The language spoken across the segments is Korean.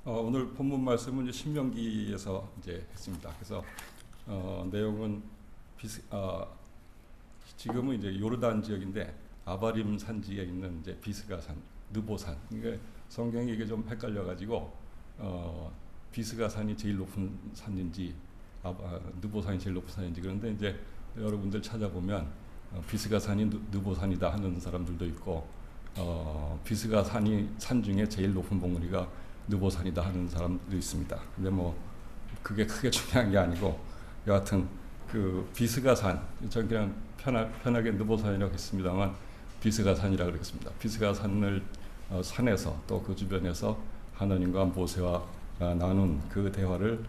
오늘 본문 말씀은 이제 신명기에서 이제 했습니다. 그래서 내용은 지금은 이제 요르단 지역인데 아바림 산지에 있는 이제 비스가산, 느보산. 그러니까 성경이 이게 좀 헷갈려가지고 비스가산이 제일 높은 산인지 느보산이 제일 높은 산인지 그런데 이제 여러분들 찾아보면 비스가산이 느보산이다 하는 사람들도 있고 비스가산이 산 중에 제일 높은 봉우리가 느보산이다 하는 사람도 있습니다. 근데 뭐 그게 크게 중요한 게 아니고 여하튼 그 비스가산, 저는 그냥 편하게 느보산이라고 했습니다만 비스가산이라고 그랬습니다. 비스가산을 산에서 또 그 주변에서 하나님과 모세와 나눈 그 대화를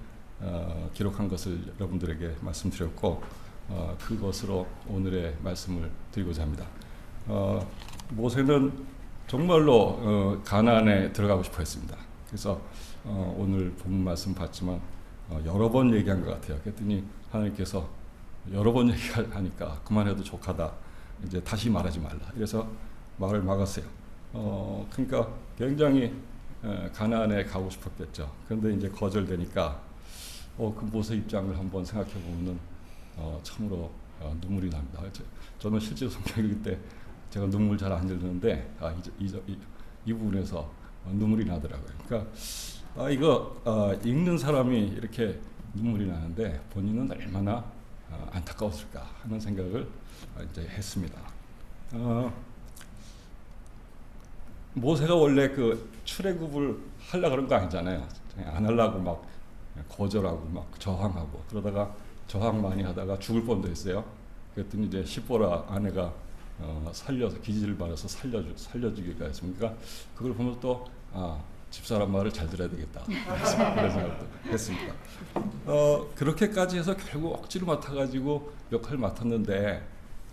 기록한 것을 여러분들에게 말씀드렸고 그것으로 오늘의 말씀을 드리고자 합니다. 모세는 정말로 가나안에 들어가고 싶어 했습니다. 그래서 오늘 본문 말씀 봤지만 여러 번 얘기한 것 같아요. 그랬더니 하나님께서 여러 번 얘기하니까 그만해도 족하다. 이제 다시 말하지 말라. 그래서 말을 막았어요. 그러니까 굉장히 가나안에 가고 싶었겠죠. 그런데 이제 거절되니까 그 모세 입장을 한번 생각해 보면은 참으로 눈물이 납니다. 저는 실제 성경 읽을 때 제가 눈물 잘 안 흘리는데 이 부분에서 눈물이 나더라고요. 그러니까 이거 읽는 사람이 이렇게 눈물이 나는데 본인은 얼마나 안타까웠을까 하는 생각을 이제 했습니다. 모세가 원래 그 출애굽을 하려고 그런 거 아니잖아요. 안 하려고 막 거절하고 막 저항하고 그러다가 저항 많이 하다가 죽을 뻔도 했어요. 그랬더니 이제 시보라 아내가 살려서 기지를 받아서 살려주기가 했습니까? 그걸 보면 또 집사람 말을 잘 들어야 되겠다 그런 생각도 했습니다. 그렇게까지 해서 결국 억지로 맡아가지고 역할을 맡았는데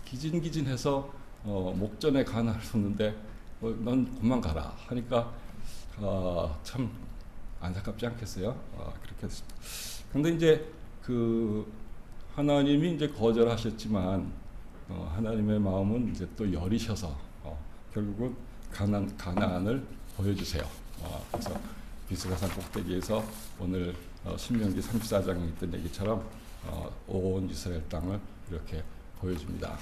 기진기진해서 목전에 가나를 섰는데 넌 그만 가라 하니까 참 안타깝지 않겠어요? 그렇게 했습니다. 그런데 이제 그 하나님이 이제 거절하셨지만 하나님의 마음은 이제 또 여리셔서 결국은 가나안을 보여주세요. 그래서 비스가산 꼭대기에서 오늘 신명기 34장에 있던 얘기처럼 온 이스라엘 땅을 이렇게 보여줍니다.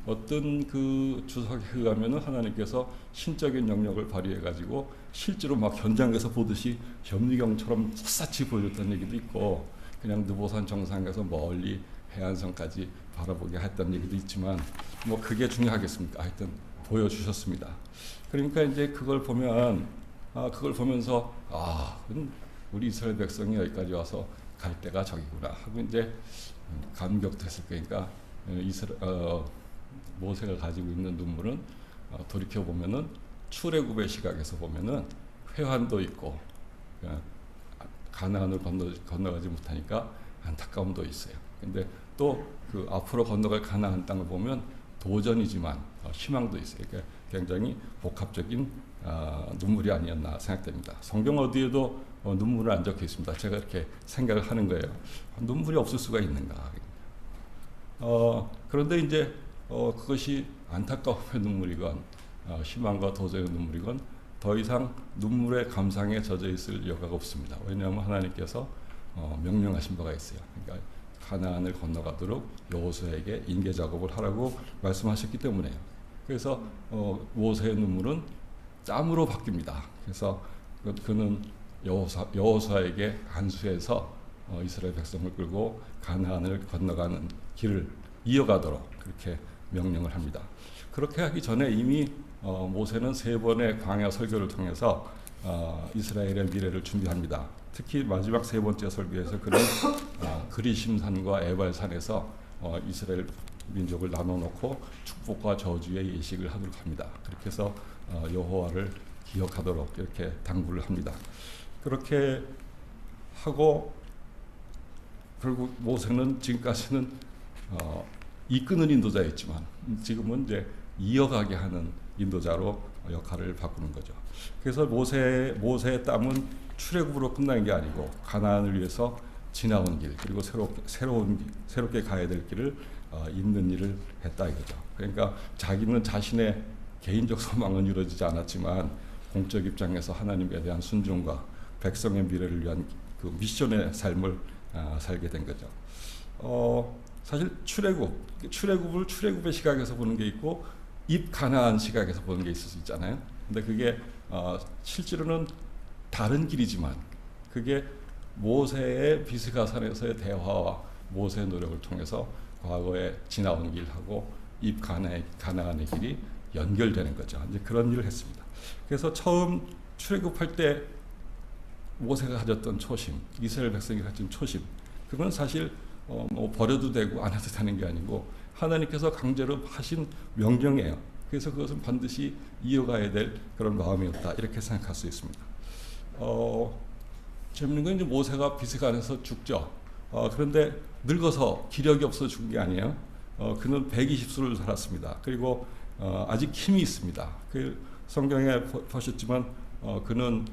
어떤 그 주석에 의하면은 하나님께서 신적인 영역을 발휘해 가지고 실제로 막 현장에서 보듯이 현미경처럼 샅샅이 보여줬다는 얘기도 있고 그냥 느보산 정상에서 멀리 해안선까지 바라보게 했던 얘기도 있지만 뭐 그게 중요하겠습니까? 하여튼 보여주셨습니다. 그러니까 이제 그걸 보면 그걸 보면서 우리 이스라엘 백성이 여기까지 와서 갈 때가 저기구나 하고 이제 감격됐을 거니까 모세가 가지고 있는 눈물은 돌이켜 보면은 출애굽의 시각에서 보면은 회환도 있고 가나안을 건너가지 못하니까 안타까움도 있어요. 근데 또 그 앞으로 건너갈 가나안 땅을 보면 도전이지만 희망도 있어요. 그러니까 굉장히 복합적인 눈물이 아니었나 생각됩니다. 성경 어디에도 눈물은 안 적혀 있습니다. 제가 이렇게 생각을 하는 거예요. 눈물이 없을 수가 있는가? 그런데 이제 그것이 안타까움의 눈물이건 희망과 도전의 눈물이건 더 이상 눈물의 감상에 젖어 있을 여가가 없습니다. 왜냐하면 하나님께서 명령하신 바가 있어요. 그러니까 가나안을 건너가도록 여호수아에게 인계 작업을 하라고 말씀하셨기 때문에요. 그래서 모세의 눈물은 땀으로 바뀝니다. 그래서 그는 여호수아에게 안수해서 이스라엘 백성을 끌고 가나안을 건너가는 길을 이어가도록 그렇게 명령을 합니다. 그렇게 하기 전에 이미 모세는 3번의 광야 설교를 통해서 이스라엘의 미래를 준비합니다. 특히 마지막 3번째 설교에서 그는 그리심산과 에발산에서 이스라엘 민족을 나눠놓고 축복과 저주의 예식을 하도록 합니다. 그렇게 해서 여호와를 기억하도록 이렇게 당부를 합니다. 그렇게 하고 결국 모세는 지금까지는 이끄는 인도자였지만 지금은 이제 이어가게 하는 인도자로 역할을 바꾸는 거죠. 그래서 모세의 땀은 출애굽으로 끝난 게 아니고 가나안을 위해서 지나온 길 그리고 새롭게 가야 될 길을 잇는 일을 했다 이거죠. 그러니까 자기는 자신의 개인적 소망은 이루어지지 않았지만 공적 입장에서 하나님에 대한 순종과 백성의 미래를 위한 그 미션의 삶을 살게 된 거죠. 사실 출애굽을 출애굽의 시각에서 보는 게 있고 입가나안 시각에서 보는 게 있을 수 있잖아요. 근데 그게 실제로는 다른 길이지만 그게 모세의 비스가산에서의 대화와 모세의 노력을 통해서 과거에 지나온 길하고 가나안의 길이 연결되는 거죠. 이제 그런 일을 했습니다. 그래서 처음 출애굽할 때 모세가 가졌던 초심, 이스라엘 백성이 가진 초심, 그건 사실 뭐 버려도 되고 안 해도 되는 게 아니고 하나님께서 강제로 하신 명령이에요. 그래서 그것은 반드시 이어가야 될 그런 마음이었다, 이렇게 생각할 수 있습니다. 재밌는 건 이제 모세가 비스간에서 죽죠. 그런데 늙어서 기력이 없어 죽은 게 아니에요. 그는 120수를 살았습니다. 그리고 아직 힘이 있습니다. 그 성경에 보셨지만 그는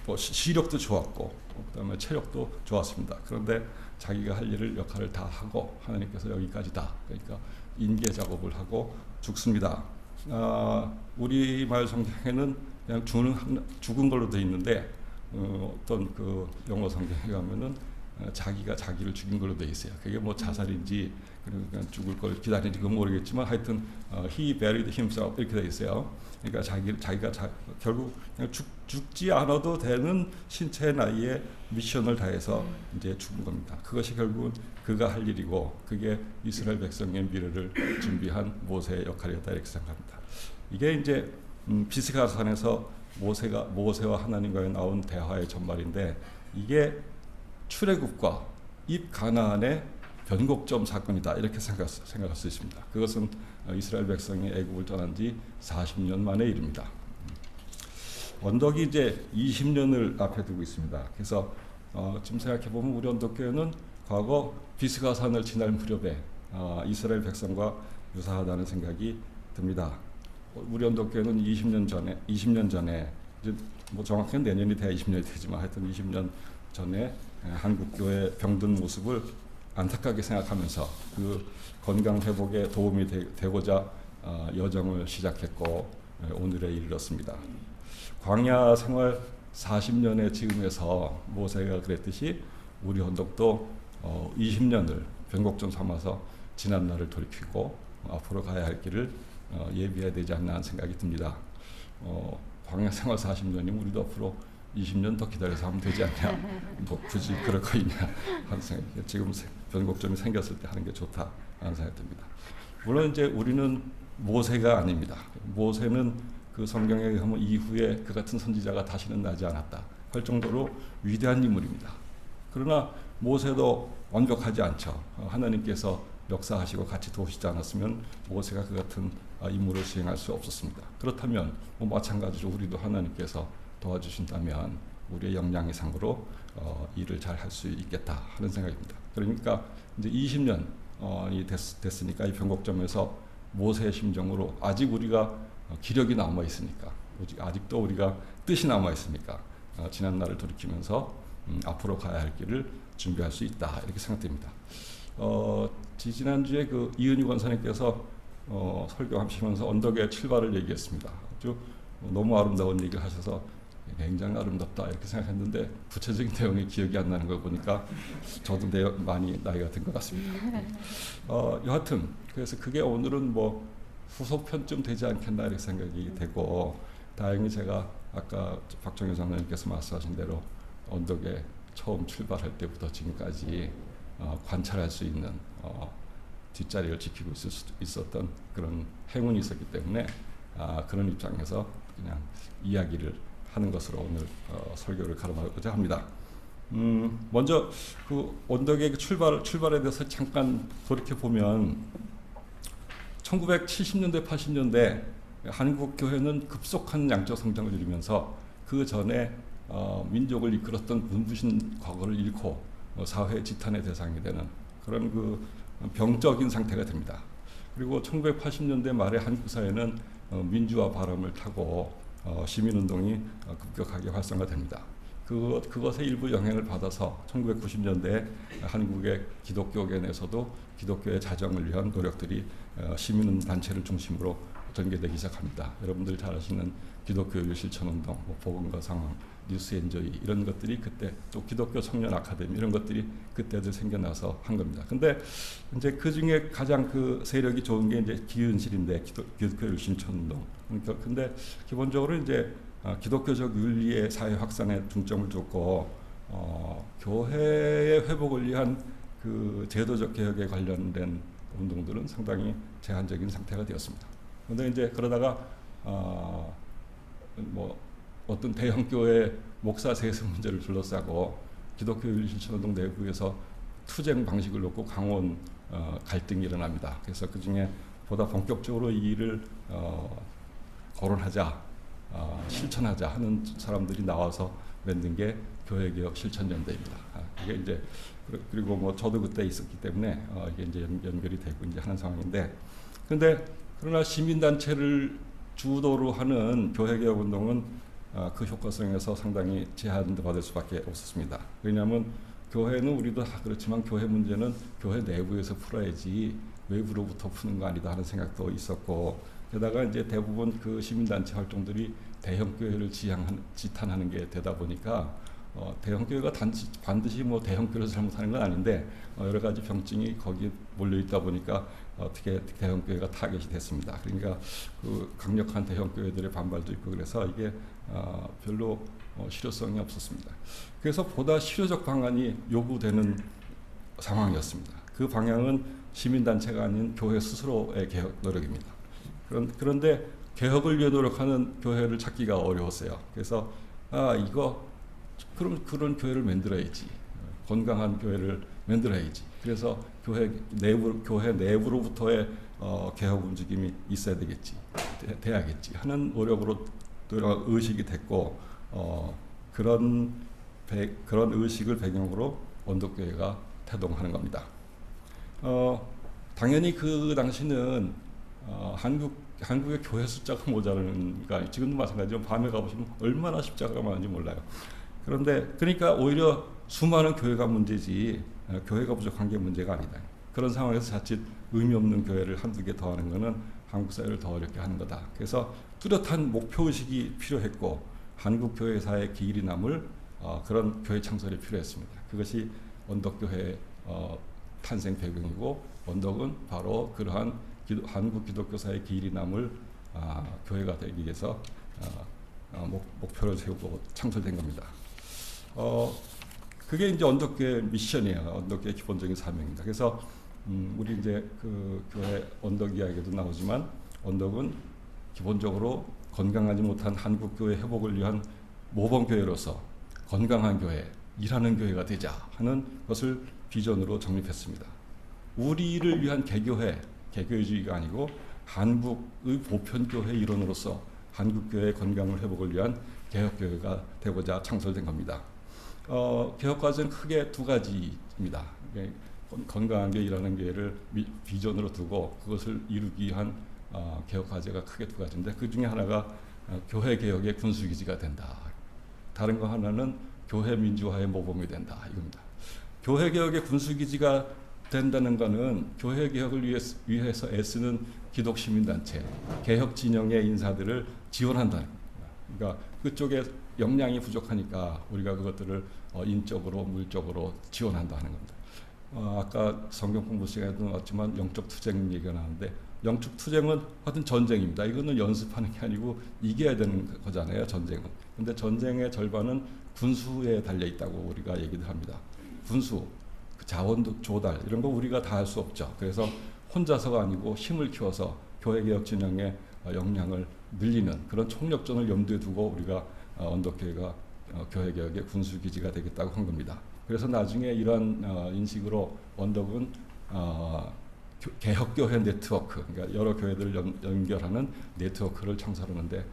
뭐 시력도 좋았고 그다음에 체력도 좋았습니다. 그런데 자기가 할 일을 역할을 다 하고 하나님께서 여기까지다, 그러니까 인계 작업을 하고 죽습니다. 우리말 성경에는 그냥 죽은 걸로 되어 있는데 어떤 그 영어 성경에 가면은 자기가 자기를 죽인 걸로 되어 있어요. 그게 뭐 자살인지 그냥 죽을 걸 기다리는지 그건 모르겠지만 하여튼 he buried himself 이렇게 되어 있어요. 그러니까 자기가 결국 그냥 죽지 않아도 되는 신체의 나이에 미션을 다해서 이제 죽은 겁니다. 그것이 결국은 그가 할 일이고 그게 이스라엘 백성의 미래를 준비한 모세의 역할이었다, 이렇게 생각합니다. 이게 이제 비스가산에서 모세와 하나님과의 나온 대화의 전말인데 이게 출애굽과 입가나안의 변곡점 사건이다, 이렇게 생각할 수 있습니다. 그것은 이스라엘 백성이 애굽을 떠난 지 40년 만의 일입니다. 언덕이 이제 20년을 앞에 두고 있습니다. 그래서 지금 생각해 보면 우리 언덕교회는 과거 비스가산을 지날 무렵에 이스라엘 백성과 유사하다는 생각이 듭니다. 우리 언덕교회는 20년 전에 이제 뭐 정확히는 내년이 돼야 20년이 되지만 하여튼 20년 전에 한국 교회 병든 모습을 안타깝게 생각하면서 그 건강 회복에 도움이 되고자 여정을 시작했고 오늘에 이르렀습니다. 광야 생활 40년의 지금에서 모세가 그랬듯이 우리 언덕도 20년을 변곡점 삼아서 지난 날을 돌이키고 앞으로 가야 할 길을 예비해야 되지 않나 하는 생각이 듭니다. 광야 생활 40년이면 우리도 앞으로 20년 더 기다려서 하면 되지 않냐, 뭐 굳이 그럴 거 있냐 하는 생각. 지금 변곡점이 생겼을 때 하는 게 좋다 하는 생각이 듭니다. 물론 이제 우리는 모세가 아닙니다. 모세는 그 성경에 의하면 이후에 그 같은 선지자가 다시는 나지 않았다 할 정도로 위대한 인물입니다. 그러나 모세도 완벽하지 않죠. 하나님께서 역사하시고 같이 도우시지 않았으면 모세가 그 같은 임무를 수행할 수 없었습니다. 그렇다면 뭐 마찬가지로 우리도 하나님께서 도와주신다면 우리의 역량 이상으로 일을 잘 할 수 있겠다 하는 생각입니다. 그러니까 이제 20년이 됐으니까 이 변곡점에서 모세의 심정으로 아직 우리가 기력이 남아 있으니까, 아직도 우리가 뜻이 남아 있으니까 지난 날을 돌이키면서 앞으로 가야 할 길을 준비할 수 있다, 이렇게 생각됩니다. 지난주에 그 이은희 권사님께서 설교하시면서 언덕의 출발을 얘기했습니다. 아주 너무 아름다운 얘기를 하셔서 굉장히 아름답다 이렇게 생각했는데 구체적인 내용이 기억이 안 나는 걸 보니까 저도 많이 나이가 든 것 같습니다. 여하튼 그래서 그게 오늘은 뭐 후속편쯤 되지 않겠나 이렇게 생각이 되고, 다행히 제가 아까 박정희 장로님께서 말씀하신 대로 언덕에 처음 출발할 때부터 지금까지 관찰할 수 있는 뒷자리를 지키고 있었던 그런 행운이 있었기 때문에 그런 입장에서 그냥 이야기를 하는 것으로 오늘 설교를 가름하고자 합니다. 먼저 그 언덕의 출발에 대해서 잠깐 돌이켜 보면 1970년대 80년대 한국 교회는 급속한 양적 성장을 이루면서 그 전에 민족을 이끌었던 눈부신 과거를 잃고 사회 지탄의 대상이 되는 그런 그 병적인 상태가 됩니다. 그리고 1980년대 말에 한국 사회는 민주화 바람을 타고 시민운동이 급격하게 활성화됩니다. 그것의 일부 영향을 받아서 1990년대에 한국의 기독교계 내에서도 기독교의 자정을 위한 노력들이 시민단체를 중심으로 전개되기 시작합니다. 여러분들이 잘 아시는 기독교율 실천운동, 뭐 복음과 상황, 뉴스 엔조이 이런 것들이 그때 또 기독교 청년 아카데미 이런 것들이 그때도 생겨나서 한 겁니다. 근데 이제 그 중에 가장 그 세력이 좋은 게 이제 기은실인데 기독교율 실천운동. 그러니까 근데 기본적으로 이제 기독교적 윤리의 사회 확산에 중점을 줬고 교회의 회복을 위한 그 제도적 개혁에 관련된 운동들은 상당히 제한적인 상태가 되었습니다. 그런데 이제 그러다가 뭐 어떤 대형 교회 목사 세습 문제를 둘러싸고 기독교 윤리 실천운동 내부에서 투쟁 방식을 놓고 강원 갈등이 일어납니다. 그래서 그 중에 보다 본격적으로 이 일을 거론하자, 실천하자 하는 사람들이 나와서 만든 게 교회개혁 실천연대입니다. 이게 이제 그리고 뭐 저도 그때 있었기 때문에 이게 이제 연결이 되고 이제 하는 상황인데, 그런데 그러나 시민단체를 주도로 하는 교회개혁 운동은 그 효과성에서 상당히 제한받을 수밖에 없었습니다. 왜냐하면 교회는 우리도 다 그렇지만 교회 문제는 교회 내부에서 풀어야지 외부로부터 푸는 거 아니다 하는 생각도 있었고, 게다가 이제 대부분 그 시민단체 활동들이 대형 교회를 지탄하는 게 되다 보니까 대형 교회가 반드시 뭐 대형 교회를 잘못하는 건 아닌데 여러 가지 병증이 거기에 몰려 있다 보니까 어떻게 대형 교회가 타겟이 됐습니다. 그러니까 그 강력한 대형 교회들의 반발도 있고 그래서 이게 별로 실효성이 없었습니다. 그래서 보다 실효적 방안이 요구되는 상황이었습니다. 그 방향은 시민단체가 아닌 교회 스스로의 개혁 노력입니다. 그런데 개혁을 위해 노력하는 교회를 찾기가 어려웠어요. 그래서 그럼 그런 교회를 만들어야지. 건강한 교회를 만들어야지. 그래서 교회 내부로부터의 개혁 움직임이 있어야 되겠지. 돼야겠지 하는 노력 의식이 됐고, 그런 의식을 배경으로 원덕교회가 태동하는 겁니다. 당연히 그 당시는 한국의 교회 숫자가 모자라는가, 지금도 마찬가지로 밤에 가보시면 얼마나 십자가가 많은지 몰라요. 그러니까 오히려 수많은 교회가 문제지 교회가 부족한 게 문제가 아니다. 그런 상황에서 자칫 의미 없는 교회를 한두 개 더 하는 것은 한국 사회를 더 어렵게 하는 거다. 그래서 뚜렷한 목표의식이 필요했고 한국 교회사의 기일이 남을 그런 교회 창설이 필요했습니다. 그것이 원덕교회의 탄생 배경이고, 원덕은 바로 그러한 한국 기독교사의 기일이 남을 교회가 되기 위해서 목표를 세우고 창설된 겁니다. 그게 이제 언덕교회 미션이에요. 언덕교회 기본적인 사명입니다. 그래서 우리 이제 그 교회 언덕 이야기도 나오지만, 언덕은 기본적으로 건강하지 못한 한국 교회 회복을 위한 모범 교회로서 건강한 교회, 일하는 교회가 되자 하는 것을 비전으로 정립했습니다. 우리를 위한 개교회주의가 아니고 한국의 보편교회 일원으로서 한국교회의 건강을 회복을 위한 개혁교회가 되고자 창설된 겁니다. 개혁 과제는 크게 두 가지입니다. 건강한 교회, 일하는 교회를 비전으로 두고 그것을 이루기 위한 개혁 과제가 크게 두 가지인데, 그 중에 하나가 교회 개혁의 군수기지가 된다. 다른 거 하나는 교회 민주화의 모범이 된다. 이겁니다. 교회 개혁의 군수기지가 된다는 것은 교회 개혁을 위해서 애쓰는 기독시민단체, 개혁 진영의 인사들을 지원한다는 겁니다. 그러니까 그쪽에 역량이 부족하니까 우리가 그것들을 인적으로 물적으로 지원한다 하는 겁니다. 아까 성경 공부 시간에도 나왔지만 영적 투쟁 얘기가 나왔는데, 영적 투쟁은 하여튼 전쟁입니다. 이거는 연습하는 게 아니고 이겨야 되는 거잖아요, 전쟁은. 근데 전쟁의 절반은 군수에 달려 있다고 우리가 얘기를 합니다. 군수, 그 자원 조달 이런 거 우리가 다 할 수 없죠. 그래서 혼자서가 아니고 힘을 키워서 교회 개혁 진영의 역량을 늘리는 그런 총력전을 염두에 두고 우리가 언덕교회가 교회 개혁의 군수 기지가 되겠다고 한 겁니다. 그래서 나중에 이러한 인식으로 언덕은 개혁교회 네트워크, 그러니까 여러 교회들을 연결하는 네트워크를 창설하는데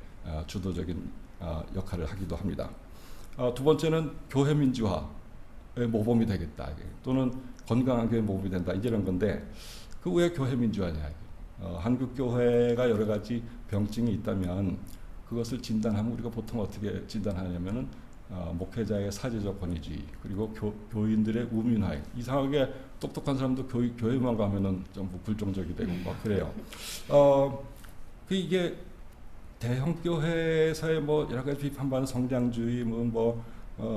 주도적인 역할을 하기도 합니다. 두 번째는 교회 민주화의 모범이 되겠다, 또는 건강한 교회 모범이 된다, 이런 건데, 그 왜 교회 민주화냐? 한국 교회가 여러 가지 병증이 있다면 그것을 진단하면 우리가 보통 어떻게 진단하냐면은 목회자의 사제적 권위주의, 그리고 교인들의 우민화에, 이상하게 똑똑한 사람도 교회만 가면은 좀 불정적이 되고 막 그래요. 이게 대형 교회에서의 뭐 여러 가지 비판받는 성장주의,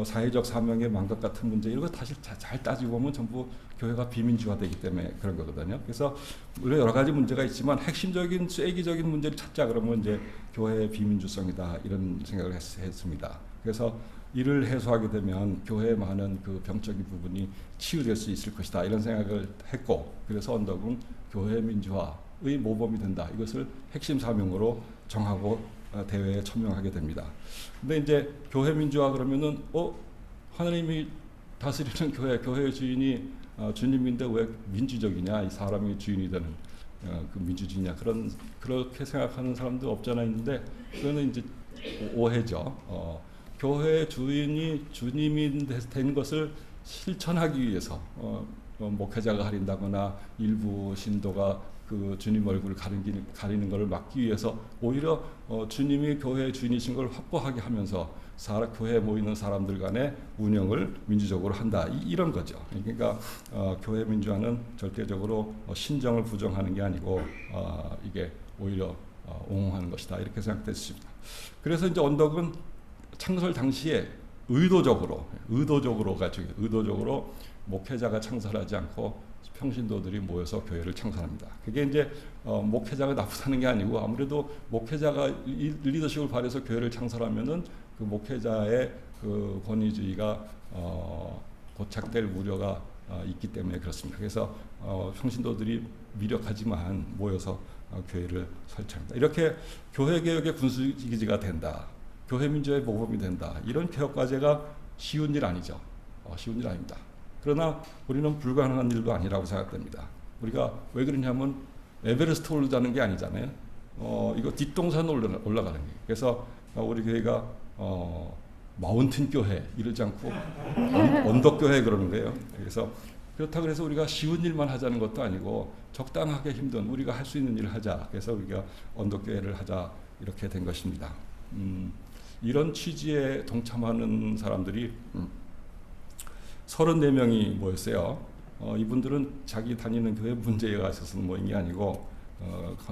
사회적 사명의 망각 같은 문제 이런 거 다시 잘 따지고 보면 전부 교회가 비민주화되기 때문에 그런 거거든요. 그래서 물론 여러 가지 문제가 있지만 핵심적인 쐐기적인 문제를 찾자 그러면 이제 교회의 비민주성이다 이런 생각을 했습니다. 그래서 이를 해소하게 되면 교회의 많은 그 병적인 부분이 치유될 수 있을 것이다 이런 생각을 했고, 그래서 언덕은 교회 민주화의 모범이 된다 이것을 핵심 사명으로 정하고 대회에 천명하게 됩니다. 근데 이제 교회 민주화 그러면은 하나님이 다스리는 교회의 주인이 주님인데 왜 민주적이냐, 이 사람이 주인이 되는 그 민주주의냐, 그렇게 생각하는 사람도 없잖아 있는데, 그거는 이제 오해죠. 교회의 주인이 주님이 된 것을 실천하기 위해서 목회자가 가린다거나 일부 신도가 그 주님 얼굴을 가리는 것을 막기 위해서 오히려 주님이 교회의 주인이신 걸 확보하게 하면서 교회에 모이는 사람들 간의 운영을 민주적으로 한다, 이런 거죠. 그러니까 교회 민주화는 절대적으로 신정을 부정하는 게 아니고 이게 오히려 옹호하는 것이다 이렇게 생각됐습니다. 그래서 이제 언덕은 창설 당시에 의도적으로 목회자가 창설하지 않고 평신도들이 모여서 교회를 창설합니다. 그게 이제 목회자가 나쁘다는 게 아니고, 아무래도 목회자가 리더십을 발휘해서 교회를 창설하면은 그 목회자의 그 권위주의가 고착될 우려가 있기 때문에 그렇습니다. 그래서 평신도들이 미력하지만 모여서 교회를 설치합니다. 이렇게 교회 개혁의 군수기지가 된다, 교회 민주화의 모범이 된다, 이런 개혁 과제가 쉬운 일 아니죠. 쉬운 일 아닙니다. 그러나 우리는 불가능한 일도 아니라고 생각됩니다. 우리가 왜 그러냐면 에베레스트 오르자는 게 아니잖아요. 이거 뒷동산 올라가는 게. 그래서 우리 교회가 마운틴 교회 이러지 않고 언덕 교회 그러는 거예요. 그래서 그렇다고 해서 우리가 쉬운 일만 하자는 것도 아니고 적당하게 힘든 우리가 할 수 있는 일을 하자. 그래서 우리가 언덕 교회를 하자 이렇게 된 것입니다. 이런 취지에 동참하는 사람들이 34명이 모였어요. 이분들은 자기 다니는 교회 문제가 있어서 모인 게 아니고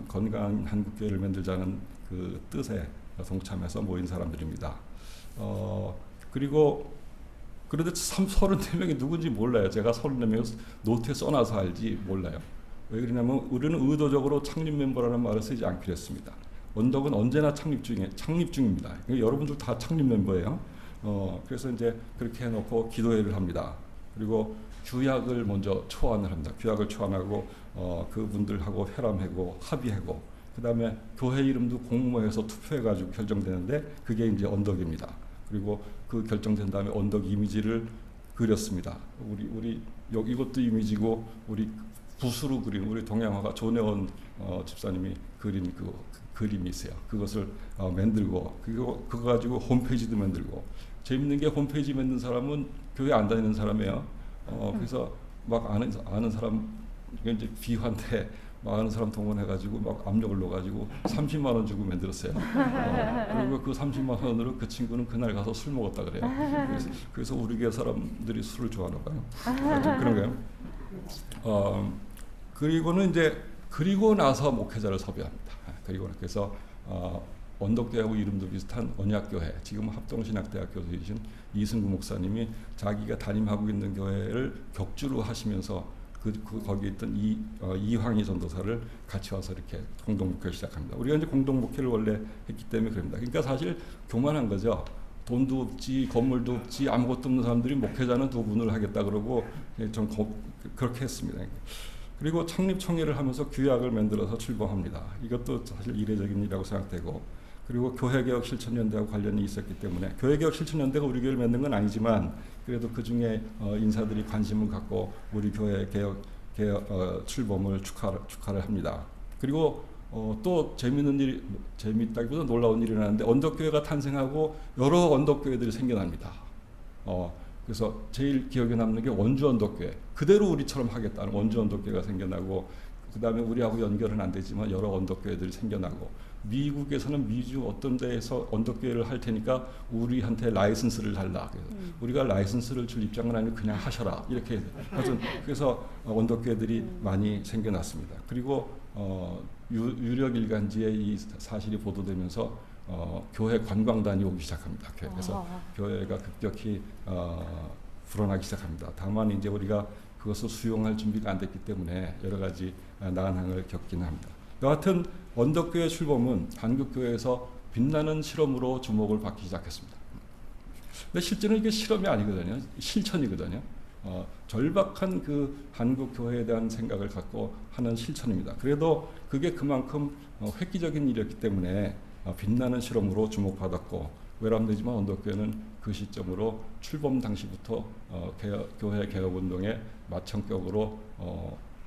건강한 한국교회를 만들자는 그 뜻에 동참해서 모인 사람들입니다. 그리고 그런데 34명이 누군지 몰라요. 제가 34명 노트에 써놔서 알지 몰라요. 왜 그러냐면 우리는 의도적으로 창립 멤버라는 말을 쓰지 않기로 했습니다. 언덕은 언제나 창립 중입니다. 여러분들 다 창립 멤버예요. 그래서 이제 그렇게 해놓고 기도회를 합니다. 그리고 규약을 먼저 초안을 합니다. 규약을 초안하고 그분들하고 회람하고 합의하고, 그 다음에 교회 이름도 공모해서 투표해가지고 결정되는데 그게 이제 언덕입니다. 그리고 그 결정된 다음에 언덕 이미지를 그렸습니다. 우리 이것도 이미지고, 우리 붓으로 그린 우리 동양화가 조내원 집사님이 그린 그 그림이 있어요. 그것을 만들고 그거 가지고 홈페이지도 만들고. 재밌는 게 홈페이지 만든 사람은 교회 안 다니는 사람이에요. 그래서 막 아는 사람, 이제 비환대 막 아는 사람 동원해가지고 막 압력을 넣어가지고 30만 원 주고 만들었어요. 그리고 그 30만 원으로 그 친구는 그날 가서 술 먹었다 그래요. 그래서 우리 교회 사람들이 술을 좋아하나 봐요. 그런 거예요. 그리고 나서 목회자를 섭외합니다. 그래서 언덕교회하고 이름도 비슷한 언약교회, 지금 합동신학대학교 교수이신 이승구 목사님이 자기가 담임하고 있는 교회를 격주로 하시면서 거기 있던 이황희 전도사를 같이 와서 이렇게 공동목회를 시작합니다. 우리가 이제 공동목회를 원래 했기 때문에 그럽니다. 그러니까 사실 교만한 거죠. 돈도 없지, 건물도 없지, 아무것도 없는 사람들이 목회자는 두 분을 하겠다 그러고 좀 그렇게 했습니다. 그리고 창립총회를 하면서 규약을 만들어서 출범합니다. 이것도 사실 이례적인 일이라고 생각되고, 그리고 교회개혁 실천연대하고 관련이 있었기 때문에, 교회개혁 실천연대가 우리 교회를 만든 건 아니지만 그래도 그 중에 인사들이 관심을 갖고 우리 교회 개혁 출범을 축하를 합니다. 그리고 또 재밌다기보다 놀라운 일이 나는데, 언덕교회가 탄생하고 여러 언덕교회들이 생겨납니다. 그래서 제일 기억에 남는 게 원주 언덕교회, 그대로 우리처럼 하겠다는 원주 언덕교회가 생겨나고, 그 다음에 우리하고 연결은 안 되지만 여러 언덕교회들이 생겨나고, 미국에서는 미주 어떤 데에서 언덕교회를 할 테니까 우리한테 라이선스를 달라. 우리가 라이선스를 줄 입장은 아니고 그냥 하셔라 이렇게 하여튼 그래서 언덕교회들이 많이 생겨났습니다. 그리고 유력 일간지에 이 사실이 보도되면서 교회 관광단이 오기 시작합니다. 그래서 교회가 급격히 불어나기 시작합니다. 다만 이제 우리가 그것을 수용할 준비가 안 됐기 때문에 여러 가지 난항을 겪기는 합니다. 여하튼 언덕교회 출범은 한국교회에서 빛나는 실험으로 주목을 받기 시작했습니다. 근데 실제는 이게 실험이 아니거든요. 실천이거든요. 절박한 그 한국 교회에 대한 생각을 갖고 하는 실천입니다. 그래도 그게 그만큼 획기적인 일이었기 때문에 빛나는 실험으로 주목받았고, 외람되지만 언덕교회는 그 시점으로 출범 당시부터 교회 개혁운동의 마청격으로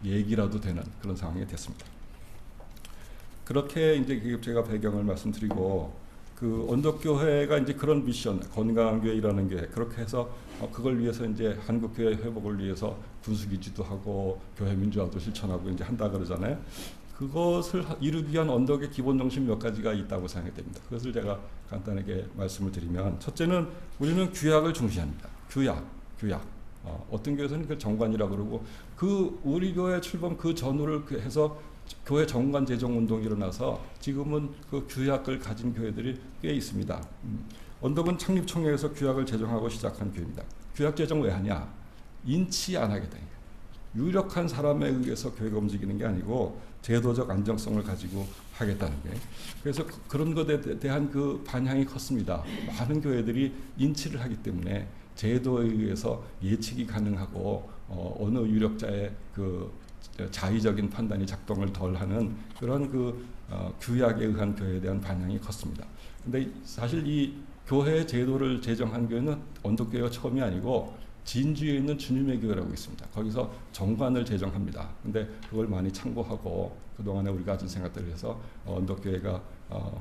얘기라도 되는 그런 상황이 됐습니다. 그렇게 이제 제가 배경을 말씀드리고, 그 언덕교회가 이제 그런 미션, 건강한 교회라는 게 그렇게 해서 그걸 위해서 이제 한국교회 회복을 위해서 군수기지도 하고 교회 민주화도 실천하고 이제 한다 그러잖아요. 그것을 이루기 위한 언덕의 기본 정신 몇 가지가 있다고 생각이 됩니다. 그것을 제가 간단하게 말씀을 드리면, 첫째는 우리는 규약을 중시합니다. 규약. 어떤 교회에서는 그 정관이라고 그러고, 그 우리 교회 출범 그 전후를 해서 교회 정관 재정 운동이 일어나서 지금은 그 규약을 가진 교회들이 꽤 있습니다. 언덕은 창립 총회에서 규약을 제정하고 시작한 교회입니다. 규약 제정 왜 하냐? 인치 안 하게 되니까. 유력한 사람에 의해서 교회가 움직이는 게 아니고 제도적 안정성을 가지고 하겠다는 게. 그래서 그런 것에 대한 그 반향이 컸습니다. 많은 교회들이 인치를 하기 때문에 제도에 의해서 예측이 가능하고 어느 유력자의 그 자의적인 판단이 작동을 덜하는 그런 그 규약에 의한 교회에 대한 반향이 컸습니다. 근데 사실 이 교회 제도를 제정한 교회는 언덕교회가 처음이 아니고 진주에 있는 주님의 교회라고 있습니다. 거기서 정관을 제정합니다. 근데 그걸 많이 참고하고 그동안에 우리가 가진 생각들을 해서 언덕교회가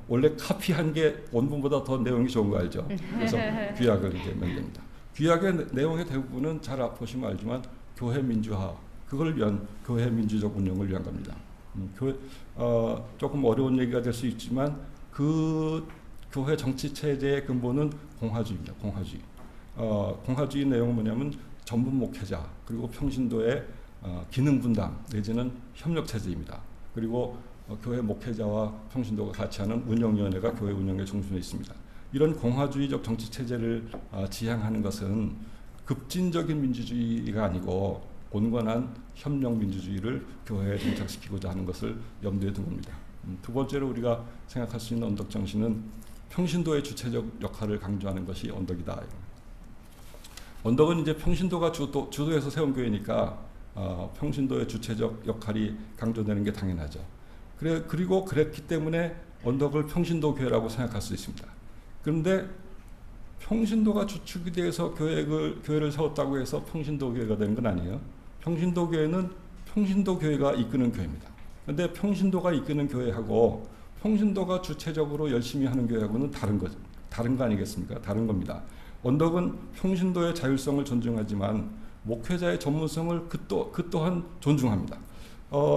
원래 카피한 게 원본보다 더 내용이 좋은 거 알죠? 그래서 규약을 이제 만듭니다. 규약의 내용의 대부분은 잘 보시면 알지만 교회 민주화, 그걸 위한 교회 민주적 운영을 위한 겁니다. 조금 어려운 얘기가 될 수 있지만 그 교회 정치 체제의 근본은 공화주의입니다. 공화주의. 공화주의 내용은 뭐냐면 전문 목회자 그리고 평신도의 기능 분담 내지는 협력 체제입니다. 그리고 교회 목회자와 평신도가 같이 하는 운영위원회가 교회 운영의 중심에 있습니다. 이런 공화주의적 정치 체제를 지향하는 것은 급진적인 민주주의가 아니고 온건한 협력 민주주의를 교회에 정착시키고자 하는 것을 염두에 둔 겁니다. 두 번째로 우리가 생각할 수 있는 언덕 정신은 평신도의 주체적 역할을 강조하는 것이 언덕이다. 언덕은 이제 평신도가 주도해서 세운 교회니까 평신도의 주체적 역할이 강조되는 게 당연하죠. 그리고 그랬기 때문에 언덕을 평신도 교회라고 생각할 수 있습니다. 그런데 평신도가 주축이 돼서 교회를 세웠다고 해서 평신도 교회가 되는 건 아니에요. 평신도 교회는 평신도 교회가 이끄는 교회입니다. 그런데 평신도가 이끄는 교회하고 평신도가 주체적으로 열심히 하는 교회하고는 다른 거죠. 다른 거 아니겠습니까? 다른 겁니다. 언덕은 평신도의 자율성을 존중하지만 목회자의 전문성을 그 또한 존중합니다.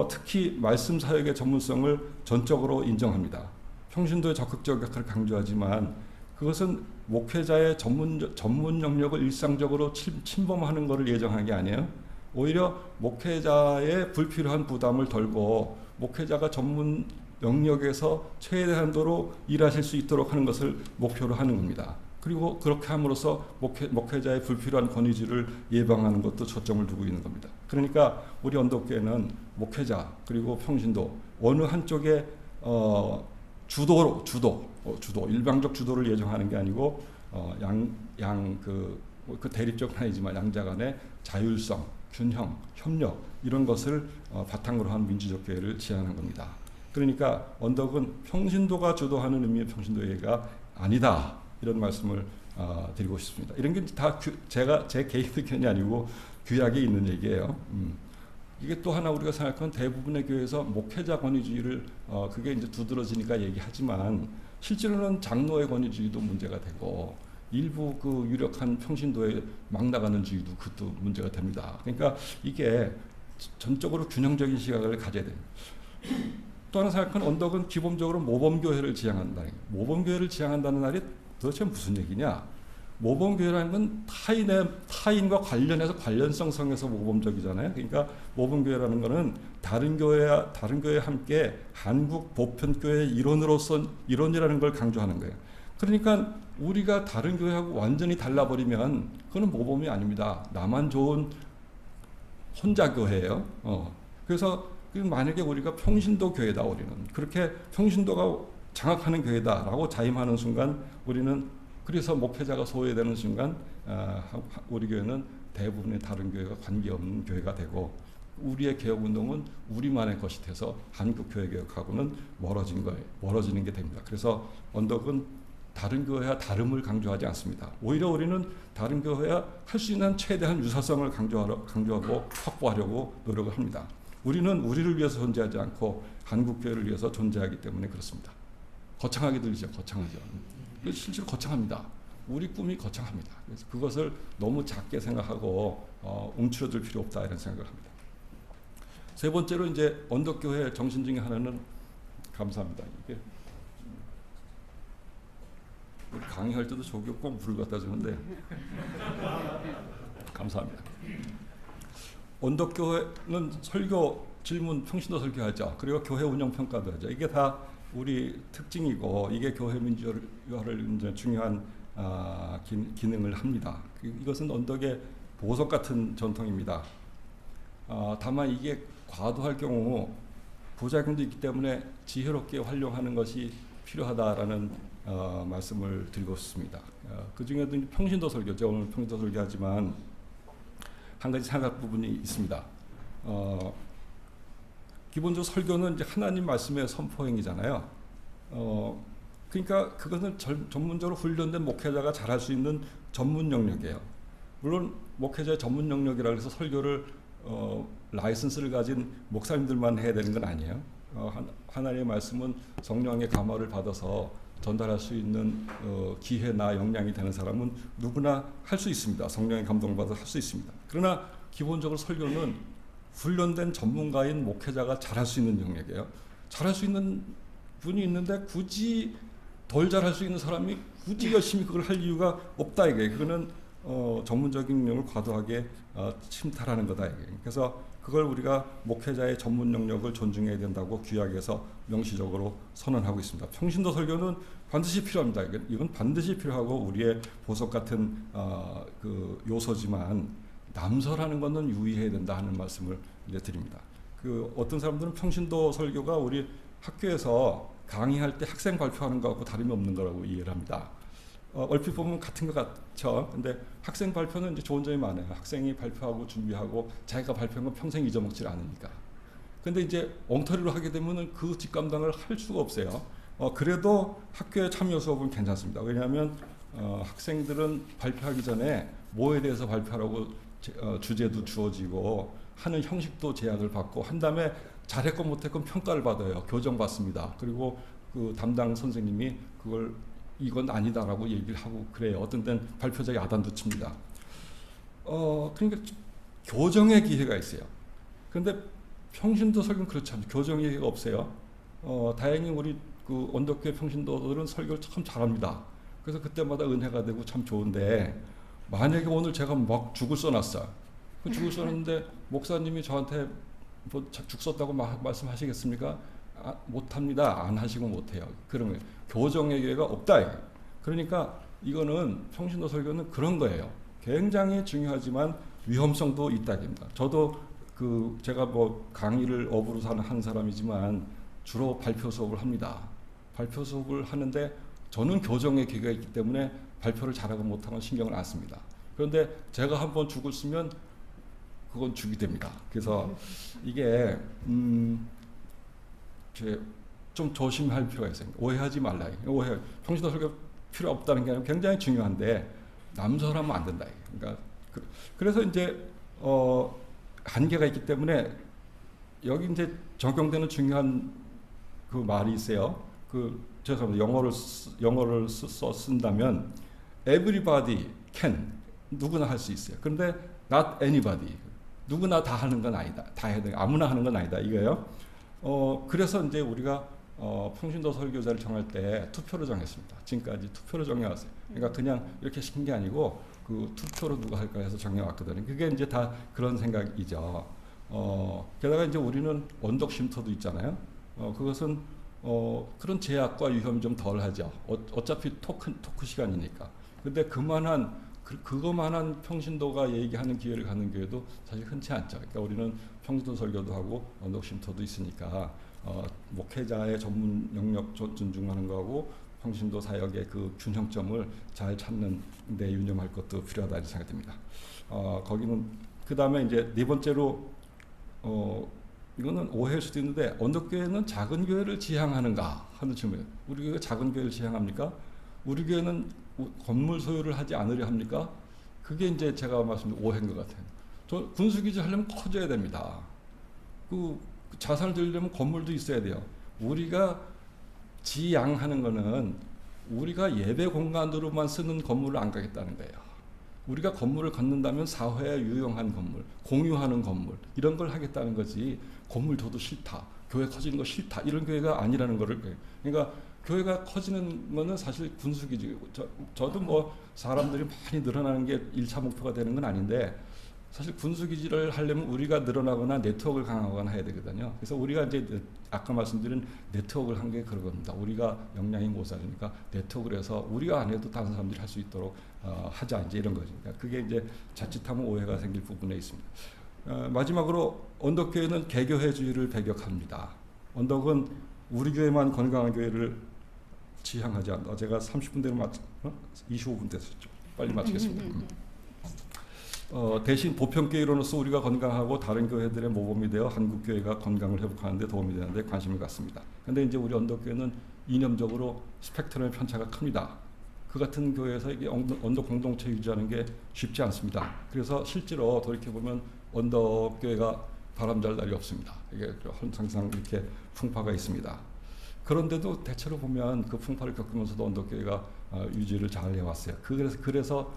특히 말씀 사역의 전문성을 전적으로 인정합니다. 평신도의 적극적 역할을 강조하지만 그것은 목회자의 전문 영역을 일상적으로 침범하는 것을 예정한 게 아니에요. 오히려 목회자의 불필요한 부담을 덜고 목회자가 전문 영역에서 최대한도로 일하실 수 있도록 하는 것을 목표로 하는 겁니다. 그리고 그렇게 함으로써 목회자의 불필요한 권위주의를 예방하는 것도 초점을 두고 있는 겁니다. 그러니까 우리 언덕교회는 목회자 그리고 평신도 어느 한쪽에 주도 일방적 주도를 예정하는 게 아니고 그 대립적은 아니지만 양자 간의 자율성, 균형, 협력 이런 것을 바탕으로 한 민주적 교회를 지향하는 겁니다. 그러니까 언덕은 평신도가 주도하는 의미의 평신도회가 아니다. 이런 말씀을 드리고 싶습니다. 이런 게 다 제 개인 의견이 아니고 규약에 있는 얘기예요. 이게 또 하나 우리가 생각하는 대부분의 교회에서 목회자 권위주의를 그게 이제 두드러지니까 얘기하지만 실제로는 장로의 권위주의도 문제가 되고 일부 그 유력한 평신도에 막 나가는 주의도 그것도 문제가 됩니다. 그러니까 이게 전적으로 균형적인 시각을 가져야 됩니다. 또 하나 생각하는 언덕은 기본적으로 모범교회를 지향한다는 거예요. 모범교회를 지향한다는 말이 도대체 무슨 얘기냐? 모범교회라는 건 타인과 관련해서 관련성에서 모범적이잖아요. 그러니까 모범교회라는 거는 다른 교회와 함께 한국 보편교회의 일원이라는 걸 강조하는 거예요. 그러니까 우리가 다른 교회하고 완전히 달라버리면 그건 모범이 아닙니다. 나만 좋은 혼자 교회예요. 그래서 만약에 우리가 평신도 교회다, 우리는 그렇게 평신도가 장악하는 교회다라고 자임하는 순간, 우리는 그래서 목회자가 소외되는 순간 우리 교회는 대부분의 다른 교회가 관계없는 교회가 되고, 우리의 개혁운동은 우리만의 것이 돼서 한국 교회 개혁하고는 멀어지는 게 됩니다. 그래서 언덕은 다른 교회와 다름을 강조하지 않습니다. 오히려 우리는 다른 교회와 할 수 있는 최대한 유사성을 강조하고 확보하려고 노력을 합니다. 우리는 우리를 위해서 존재하지 않고 한국 교회를 위해서 존재하기 때문에 그렇습니다. 거창하게 들리죠? 거창하죠. 실제로 거창합니다. 우리 꿈이 거창합니다. 그래서 그것을 너무 작게 생각하고 움츠러들 필요 없다, 이런 생각을 합니다. 세 번째로 이제 언덕교회 정신 중에 하나는, 감사합니다. 이게 우리 강의할 때도 저기 꼭 물을 갖다 주는데 감사합니다. 언덕교회는 설교, 질문, 평신도 설교하죠. 그리고 교회 운영 평가도 하죠. 이게 다 우리 특징이고, 이게 교회 민주화를 이제 중요한 기능을 합니다. 이것은 언덕의 보석 같은 전통입니다. 다만 이게 과도할 경우 부작용도 있기 때문에 지혜롭게 활용하는 것이 필요하다라는 말씀을 드리고 싶습니다. 그 중에도 평신도 설교죠. 오늘 평신도 설교하지만 한 가지 생각할 부분이 있습니다. 기본적으로 설교는 이제 하나님 말씀의 선포행위잖아요. 그러니까 그것은 전문적으로 훈련된 목회자가 잘할 수 있는 전문 영역이에요. 물론 목회자의 전문 영역이라 해서 설교를 라이선스를 가진 목사님들만 해야 되는 건 아니에요. 하나님의 말씀은 성령의 감화를 받아서 전달할 수 있는 기회나 역량이 되는 사람은 누구나 할 수 있습니다. 성령의 감동을 받아서 할 수 있습니다. 그러나 기본적으로 설교는 훈련된 전문가인 목회자가 잘할 수 있는 영역이에요. 잘할 수 있는 분이 있는데 굳이 덜 잘할 수 있는 사람이 굳이 열심히 그걸 할 이유가 없다, 이게. 그거는 전문적인 영역을 과도하게 침탈하는 거다, 이게. 그래서 그걸 우리가 목회자의 전문 영역을 존중해야 된다고 규약에서 명시적으로 선언하고 있습니다. 평신도 설교는 반드시 필요합니다. 이건 반드시 필요하고 우리의 보석 같은 그 요소지만, 남설하는 것은 유의해야 된다 하는 말씀을 이제 드립니다. 어떤 사람들은 평신도 설교가 우리 학교에서 강의할 때 학생 발표하는 것하고 다름이 없는 거라고 이해를 합니다. 얼핏 보면 같은 것 같죠. 근데 학생 발표는 이제 좋은 점이 많아요. 학생이 발표하고 준비하고 자기가 발표한 건 평생 잊어먹질 않으니까. 근데 이제 엉터리로 하게 되면은 그 뒷감당을 할 수가 없어요. 그래도 학교에 참여 수업은 괜찮습니다. 왜냐하면 학생들은 발표하기 전에 뭐에 대해서 발표하라고 주제도 주어지고 하는 형식도 제약을 받고 한 다음에 잘했건 못했건 평가를 받아요. 교정받습니다. 그리고 그 담당 선생님이 그걸 이건 아니다라고 얘기를 하고 그래요. 어떤 때는 발표자 야단도 칩니다. 그러니까 교정의 기회가 있어요. 그런데 평신도 설교는 그렇지 않죠. 교정의 기회가 없어요. 다행히 우리 그 언덕교회 평신도들은 설교를 참 잘합니다. 그래서 그때마다 은혜가 되고 참 좋은데, 만약에 오늘 제가 막 죽을 써놨어요. 죽을 써놨는데 목사님이 저한테 뭐 죽 썼다고 말씀하시겠습니까? 못합니다. 안 하시고 못해요. 그런 거예요. 교정의 기회가 없다. 그러니까 이거는 평신도 설교는 그런 거예요. 굉장히 중요하지만 위험성도 있다입니다. 저도 제가 뭐 강의를 업으로 한 사람이지만 주로 발표 수업을 합니다. 발표 수업을 하는데 저는 교정의 기회가 있기 때문에 발표를 잘하고 못하면 신경을 안 씁니다. 그런데 제가 한번 죽을 쓰면 그건 죽이 됩니다. 그래서 이게 좀 조심할 필요가 있어요. 오해하지 말라. 평신도 설교 필요 없다는 게 아니라 굉장히 중요한데 남설하면 안 된다. 그러니까 그래서 이제 한계가 있기 때문에 여기 이제 적용되는 중요한 그 말이 있어요. 죄송합니다. 영어를 쓴다면 everybody can, 누구나 할 수 있어요. 그런데 not anybody, 누구나 다 하는 건 아니다. 다 해야 돼. 아무나 하는 건 아니다. 이거예요. 그래서 이제 우리가 평신도 설교자를 정할 때 투표로 정했습니다. 지금까지 투표로 정해왔어요. 그러니까 그냥 이렇게 시킨 게 아니고 그 투표로 누가 할까 해서 정해왔거든요. 그게 이제 다 그런 생각이죠. 게다가 이제 우리는 언덕 쉼터도 있잖아요. 그것은 그런 제약과 위험이 좀 덜하죠. 어차피 토크 시간이니까. 근데 그거만한 평신도가 얘기하는 기회를 갖는 교회도 사실 흔치 않죠. 그러니까 우리는 평신도 설교도 하고 언덕 쉼터도 있으니까 목회자의 전문 영역 존중하는 거하고 평신도 사역의 그 균형점을 잘 찾는 데 유념할 것도 필요하다고 생각됩니다. 거기는 그 다음에 이제 네 번째로 이거는 오해일 수도 있는데 언덕교회는 작은 교회를 지향하는가 하는 질문이에요. 우리 교회가 작은 교회를 지향합니까? 우리 교회는 건물 소유를 하지 않으려 합니까? 그게 이제 제가 말씀드린 오해인 것 같아요. 군수기지 하려면 커져야 됩니다. 그 자산을 들려면 건물도 있어야 돼요. 우리가 지양하는 거는 우리가 예배 공간으로만 쓰는 건물을 안 가겠다는 거예요. 우리가 건물을 갖는다면 사회에 유용한 건물, 공유하는 건물 이런 걸 하겠다는 거지. 건물 줘도 싫다, 교회 커지는 거 싫다 이런 교회가 아니라는 거를. 그러니까 교회가 커지는 거는 사실 군수기지고 저도 뭐 사람들이 많이 늘어나는 게 1차 목표가 되는 건 아닌데 사실 군수기지를 하려면 우리가 늘어나거나 네트워크를 강화하거나 해야 되거든요. 그래서 우리가 이제 아까 말씀드린 네트워크를 한 게 그런 겁니다. 우리가 역량이 모자라니까 네트워크를 해서 우리가 안 해도 다른 사람들이 할 수 있도록 하자 이제 이런 거죠. 그러니까 그게 이제 자칫하면 오해가 생길 부분에 있습니다. 마지막으로 언덕교회는 개교회주의를 배격합니다. 언덕은 우리 교회만 건강한 교회를 지향하지 않는다. 제가 30분대로 25분 됐었죠. 빨리 마치겠습니다. 대신 보편교회로서 우리가 건강하고 다른 교회들의 모범이 되어 한국교회가 건강을 회복하는 데 도움이 되는데 관심을 갖습니다. 그런데 이제 우리 언덕교회는 이념적으로 스펙트럼의 편차가 큽니다. 그 같은 교회에서 이게 언덕 공동체 유지하는 게 쉽지 않습니다. 그래서 실제로 돌이켜보면 언덕교회가 바람잘 날이 없습니다. 이게 항상 이렇게 풍파가 있습니다. 그런데도 대체로 보면 그 풍파를 겪으면서도 언덕교회가 유지를 잘 해왔어요. 그래서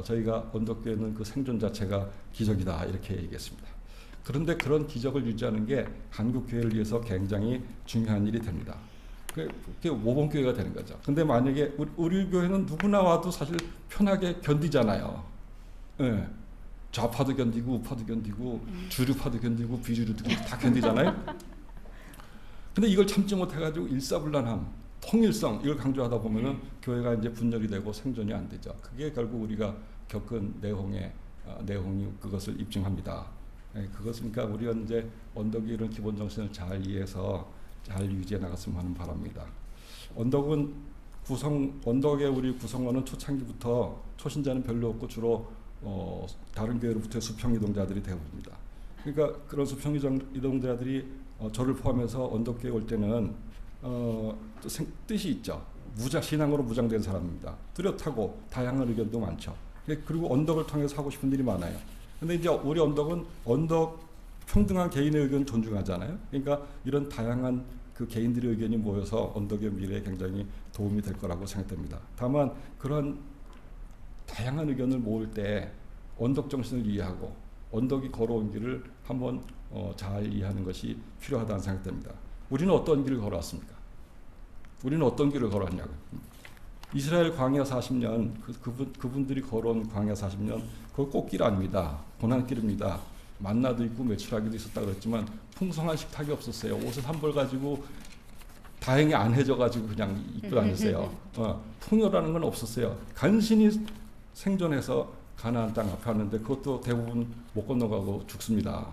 저희가 언덕교회는 그 생존 자체가 기적이다 이렇게 얘기했습니다. 그런데 그런 기적을 유지하는 게 한국교회를 위해서 굉장히 중요한 일이 됩니다. 그게 모범교회가 되는 거죠. 근데 만약에 우리 교회는 누구나 와도 사실 편하게 견디잖아요. 네. 좌파도 견디고 우파도 견디고 주류파도 견디고 비주류도 다 견디잖아요. 근데 이걸 참지 못해가지고 일사불란함, 통일성 이걸 강조하다 보면은 교회가 이제 분열이 되고 생존이 안 되죠. 그게 결국 우리가 겪은 내용이 그것을 입증합니다. 그것은 그러니까 우리가 이제 언덕의 이런 기본 정신을 잘 이해해서 잘 유지해 나갔으면 하는 바랍니다. 언덕의 우리 구성원은 초창기부터 초신자는 별로 없고 주로 다른 교회로부터 수평 이동자들이 대부분입니다. 그러니까 그런 수평 이동자들이 저를 포함해서 언덕교회 올 때는 뜻이 있죠. 신앙으로 무장된 사람입니다. 뚜렷하고 다양한 의견도 많죠. 그리고 언덕을 통해서 하고 싶은 일이 많아요. 근데 이제 우리 언덕은 평등한 개인의 의견을 존중하잖아요. 그러니까 이런 다양한 그 개인들의 의견이 모여서 언덕의 미래에 굉장히 도움이 될 거라고 생각됩니다. 다만 그런 다양한 의견을 모을 때 언덕 정신을 이해하고 언덕이 걸어온 길을 한번 잘 이해하는 것이 필요하다는 생각됩니다. 우리는 어떤 길을 걸어왔습니까? 우리는 어떤 길을 걸어왔냐고요. 이스라엘 광야 40년 그분들이 걸어온 광야 40년 그거 꽃길 아닙니다. 고난길입니다. 만나도 있고 메추라기도 있었다 그랬지만 풍성한 식탁이 없었어요. 옷을 한 벌 가지고 다행히 안 해져가지고 그냥 입고 다녔어요. 풍요라는 건 없었어요. 간신히 생존해서 가나안 땅 앞에 왔는데 그것도 대부분 못 건너가고 죽습니다.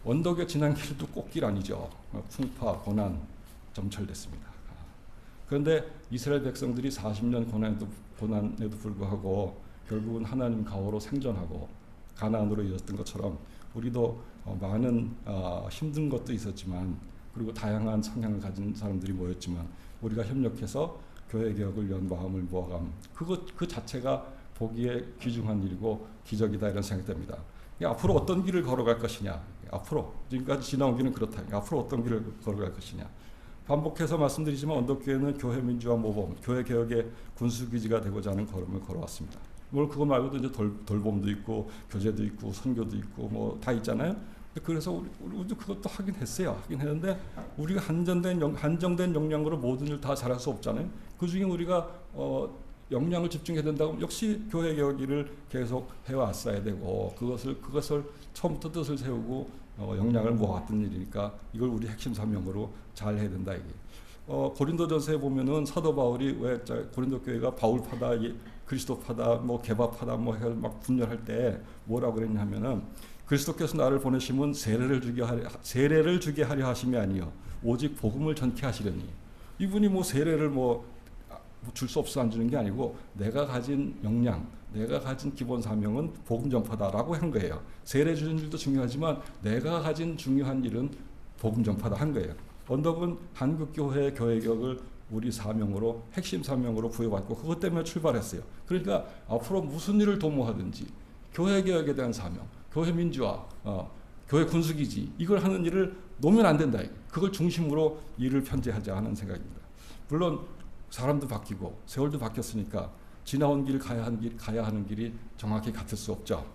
언덕에 지난 길도 꽃길 아니죠. 풍파, 고난, 점철됐습니다. 그런데 이스라엘 백성들이 40년 고난에도 불구하고 결국은 하나님 가호로 생존하고 가나안으로 이었던 것처럼 우리도 많은 힘든 것도 있었지만 그리고 다양한 성향을 가진 사람들이 모였지만 우리가 협력해서 교회 개혁을 위한 마음을 모아감 그 자체가 보기에 귀중한 일이고 기적이다 이런 생각이 듭니다. 앞으로 어떤 길을 걸어갈 것이냐, 앞으로 지금까지 지나온 길은 그렇다. 앞으로 어떤 길을 걸어갈 것이냐. 반복해서 말씀드리지만 언덕교회는 교회 민주화 모범, 교회 개혁의 군수기지가 되고자 하는 걸음을 걸어왔습니다. 물론 그거 말고도 이제 돌봄도 있고 교제도 있고 선교도 있고 뭐 다 있잖아요. 그래서 우리도 그것도 하긴 했어요. 하긴 했는데 우리가 한정된 역량으로 모든 일 다 잘할 수 없잖아요. 그 중에 우리가 역량을 집중해야 된다고 역시 교회 개혁을 계속 해왔어야 되고 그것을 처음부터 뜻을 세우고 역량을 모아왔던 일이니까 이걸 우리 핵심 사명으로 잘 해야 된다 이게. 고린도전서에 보면은 사도 바울이 왜 고린도 교회가 바울파다, 그리스도파다, 뭐 개바파다 뭐 해서 막 분열할 때 뭐라고 그랬냐면은 그리스도께서 나를 보내심은 세례를 주게 하려 하심이 아니요 오직 복음을 전케 하시려니. 이분이 뭐 세례를 줄 수 없어 안 주는 게 아니고 내가 가진 역량, 내가 가진 기본 사명은 복음 전파다라고 한 거예요. 세례 주는 일도 중요하지만 내가 가진 중요한 일은 복음 전파다 한 거예요. 언덕은 한국교회 교회격을 우리 사명으로 핵심 사명으로 부여받고 그것 때문에 출발했어요. 그러니까 앞으로 무슨 일을 도모하든지 교회 개혁에 대한 사명, 교회 민주화, 교회 군수기지 이걸 하는 일을 놓으면 안 된다. 그걸 중심으로 일을 편제하자 하는 생각입니다. 물론 사람도 바뀌고 세월도 바뀌었으니까 지나온 길 가야 하는 길이 정확히 같을 수 없죠.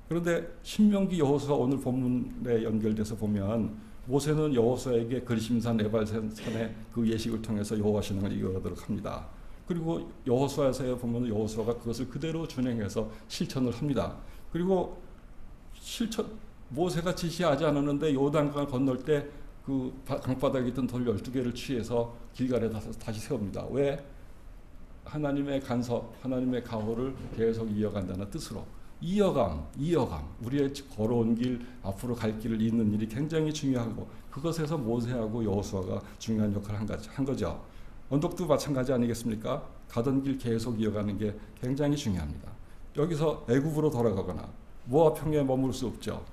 그런데 신명기 여호수아 오늘 본문에 연결돼서 보면 모세는 여호수아에게 그리심산 에발산의 그 예식을 통해서 여호와 신앙을 이어가도록 합니다. 그리고 여호수아서에 보면 여호수아가 그것을 그대로 준행해서 실천을 합니다. 그리고 모세가 지시하지 않았는데 요단강을 건널 때 그 강바닥에 있던 돌 12개를 취해서 길갈에 다시 세웁니다. 왜? 하나님의 간섭, 하나님의 가호를 계속 이어간다는 뜻으로. 이어감, 우리의 걸어온 길, 앞으로 갈 길을 잇는 일이 굉장히 중요하고 그것에서 모세하고 여호수아가 중요한 역할을 한 거죠. 언덕도 마찬가지 아니겠습니까? 가던 길 계속 이어가는 게 굉장히 중요합니다. 여기서 애굽으로 돌아가거나 모압 평야에 머물 수 없죠.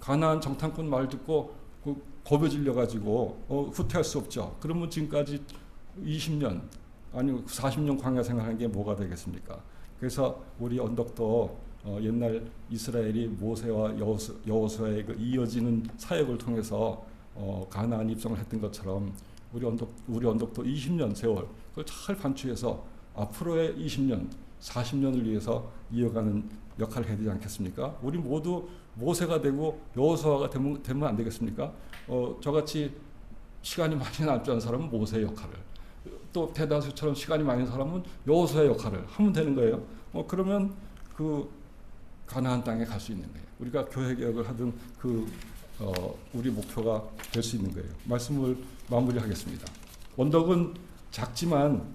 가나안 정탐꾼 말 듣고 겁에 질려가지고 후퇴할 수 없죠. 그러면 지금까지 20년 아니면 40년 광야 생활한 게 뭐가 되겠습니까? 그래서 우리 언덕도 옛날 이스라엘이 모세와 여호수아의 그 이어지는 사역을 통해서 가나안 입성을 했던 것처럼 우리 언덕도 20년 세월 그걸 잘 반추해서 앞으로의 20년, 40년을 위해서 이어가는 역할을 해야 되지 않겠습니까? 우리 모두 모세가 되고 여호수아가 되면 안 되겠습니까? 저같이 시간이 많이 남지 않은 사람은 모세의 역할을, 또 대다수처럼 시간이 많은 사람은 여호수아의 역할을 하면 되는 거예요. 그러면 그 가나안 땅에 갈 수 있는 거예요. 우리가 교회 개혁을 하든 우리 목표가 될 수 있는 거예요. 말씀을 마무리하겠습니다. 언덕은 작지만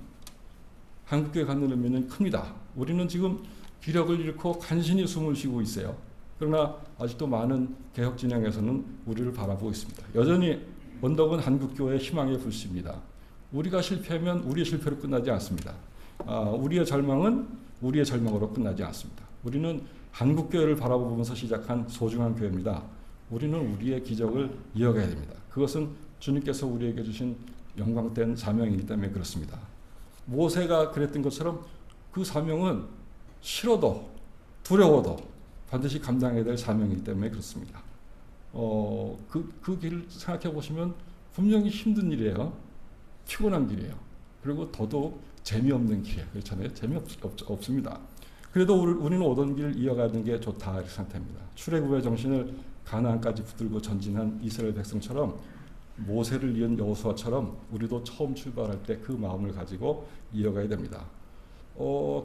한국교회 갖는 의미는 큽니다. 우리는 지금 기력을 잃고 간신히 숨을 쉬고 있어요. 그러나 아직도 많은 개혁 진영에서는 우리를 바라보고 있습니다. 여전히 언덕은 한국교회의 희망의 불씨입니다. 우리가 실패하면 우리의 실패로 끝나지 않습니다. 우리의 절망은 우리의 절망으로 끝나지 않습니다. 우리는 한국교회를 바라보면서 시작한 소중한 교회입니다. 우리는 우리의 기적을 이어가야 됩니다. 그것은 주님께서 우리에게 주신 영광된 사명이기 때문에 그렇습니다. 모세가 그랬던 것처럼 그 사명은 싫어도 두려워도 반드시 감당해야 될 사명이기 때문에 그렇습니다. 그 길을 생각해 보시면 분명히 힘든 일이에요. 피곤한 길이에요. 그리고 더더욱 재미없는 길이에요. 그렇잖아요. 재미없습니다. 그래도 우리는 오던 길을 이어가는 게 좋다 이렇게 생각합니다. 출애굽의 정신을 가나안까지 붙들고 전진한 이스라엘 백성처럼 모세를 이은 여호수아처럼 우리도 처음 출발할 때 그 마음을 가지고 이어가야 됩니다.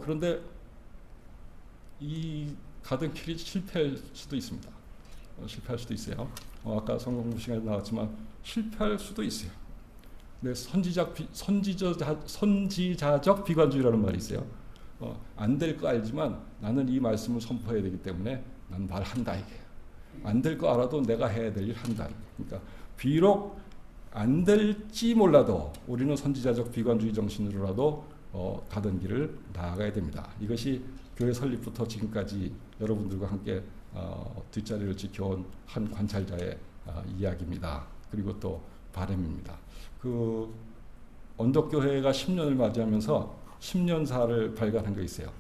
그런데 이 가던 길이 실패할 수도 있습니다. 실패할 수도 있어요. 아까 성경 공부 시간에 나왔지만 실패할 수도 있어요. 네, 선지자적 비관주의라는 말이 있어요. 안 될 거 알지만 나는 이 말씀을 선포해야 되기 때문에 난 말한다 이게. 안 될 거 알아도 내가 해야 될 일 한다. 그러니까 비록 안 될지 몰라도 우리는 선지자적 비관주의 정신으로라도 가던 길을 나아가야 됩니다. 이것이 교회 설립부터 지금까지 여러분들과 함께 뒷자리를 지켜온 한 관찰자의 이야기입니다. 그리고 또 바람입니다. 그 언덕교회가 10년을 맞이하면서 10년사를 발간한 게 있어요.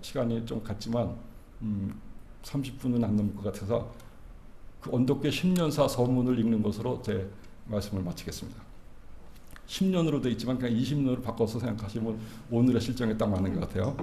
시간이 좀 갔지만 30분은 안 넘을 것 같아서 그 언덕교회 10년사 서문을 읽는 것으로 제 말씀을 마치겠습니다. 10년으로 되어 있지만 그냥 20년으로 바꿔서 생각하시면 오늘의 실정에 딱 맞는 것 같아요.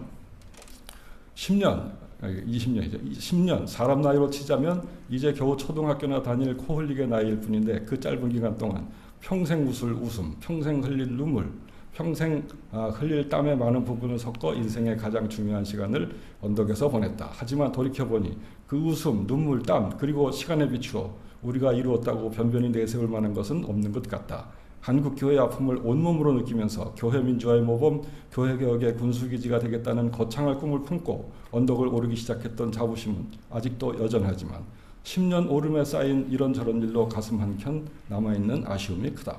10년, 20년이죠. 10년 사람 나이로 치자면 이제 겨우 초등학교나 다닐 코 흘리게 나이일 뿐인데 그 짧은 기간 동안 평생 웃을 웃음, 평생 흘릴 눈물, 평생 흘릴 땀의 많은 부분을 섞어 인생의 가장 중요한 시간을 언덕에서 보냈다. 하지만 돌이켜보니 그 웃음, 눈물, 땀 그리고 시간에 비추어 우리가 이루었다고 변변히 내세울 만한 것은 없는 것 같다. 한국 교회의 아픔을 온몸으로 느끼면서 교회 민주화의 모범, 교회 개혁의 군수기지가 되겠다는 거창한 꿈을 품고 언덕을 오르기 시작했던 자부심은 아직도 여전하지만 10년 오름에 쌓인 이런저런 일로 가슴 한켠 남아있는 아쉬움이 크다.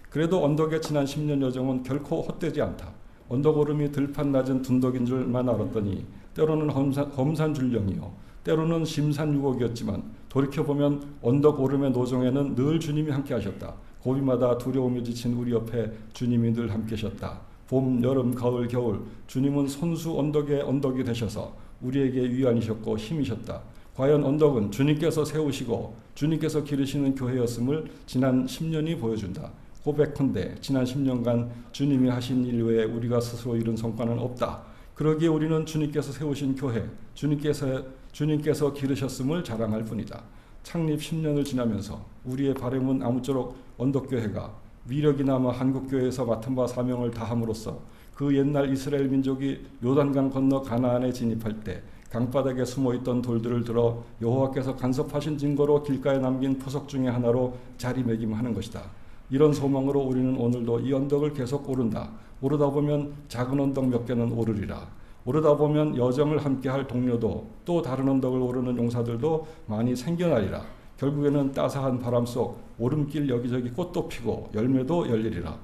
그래도 언덕의 지난 10년 여정은 결코 헛되지 않다. 언덕 오름이 들판 낮은 둔덕인 줄만 알았더니 때로는 험산줄령이요 때로는 심산유곡이었지만 돌이켜보면 언덕 오름의 노정에는 늘 주님이 함께 하셨다. 고비마다 두려움에 지친 우리 옆에 주님이 늘 함께 하셨다. 봄, 여름, 가을, 겨울 주님은 손수 언덕의 언덕이 되셔서 우리에게 위안이셨고 힘이셨다. 과연 언덕은 주님께서 세우시고 주님께서 기르시는 교회였음을 지난 10년이 보여준다. 고백컨대 지난 10년간 주님이 하신 일 외에 우리가 스스로 이룬 성과는 없다. 그러기에 우리는 주님께서 세우신 교회, 주님께서 기르셨음을 자랑할 뿐이다. 창립 10년을 지나면서 우리의 바람은 아무쪼록 언덕교회가 위력이 남아 한국교회에서 맡은 바 사명을 다함으로써 그 옛날 이스라엘 민족이 요단강 건너 가나안에 진입할 때 강바닥에 숨어있던 돌들을 들어 여호와께서 간섭하신 증거로 길가에 남긴 포석 중의 하나로 자리매김하는 것이다. 이런 소망으로 우리는 오늘도 이 언덕을 계속 오른다. 오르다 보면 작은 언덕 몇 개는 오르리라. 오르다 보면 여정을 함께할 동료도 또 다른 언덕을 오르는 용사들도 많이 생겨나리라. 결국에는 따스한 바람 속 오름길 여기저기 꽃도 피고 열매도 열리리라.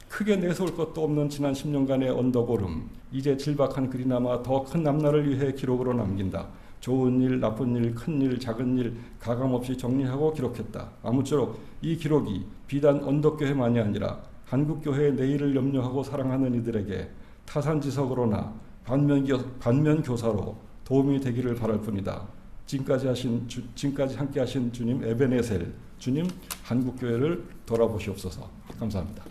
크게 내세울 것도 없는 지난 10년간의 언덕 오름, 이제 질박한 글이나마 더 큰 남날을 위해 기록으로 남긴다. 좋은 일, 나쁜 일, 큰 일, 작은 일 가감없이 정리하고 기록했다. 아무쪼록 이 기록이 비단 언덕교회만이 아니라 한국교회의 내일을 염려하고 사랑하는 이들에게 타산지석으로나 반면교사로 도움이 되기를 바랄 뿐이다. 지금까지 함께하신 주님 에베네셀, 주님 한국교회를 돌아보시옵소서. 감사합니다.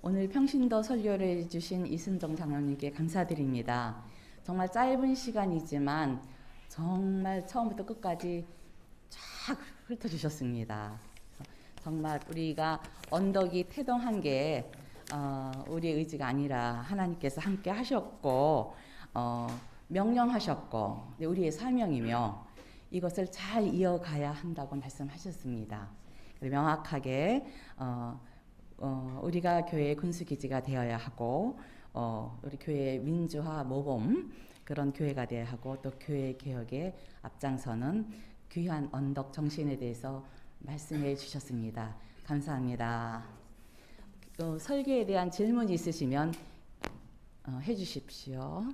오늘 평신도 설교를 해주신 이순정 장로님께 감사드립니다. 정말 짧은 시간이지만 정말 처음부터 끝까지 쫙 훑어주셨습니다. 정말 우리가 언덕이 태동한 게 우리의 의지가 아니라 하나님께서 함께 하셨고 명령하셨고 우리의 사명이며 이것을 잘 이어가야 한다고 말씀하셨습니다. 명확하게 우리가 교회의 군수기지가 되어야 하고 우리 교회의 민주화 모범 그런 교회가 되어야 하고 또 교회 개혁에 앞장서는 귀한 언덕 정신에 대해서 말씀해 주셨습니다. 감사합니다. 설교에 대한 질문이 있으시면 해 주십시오.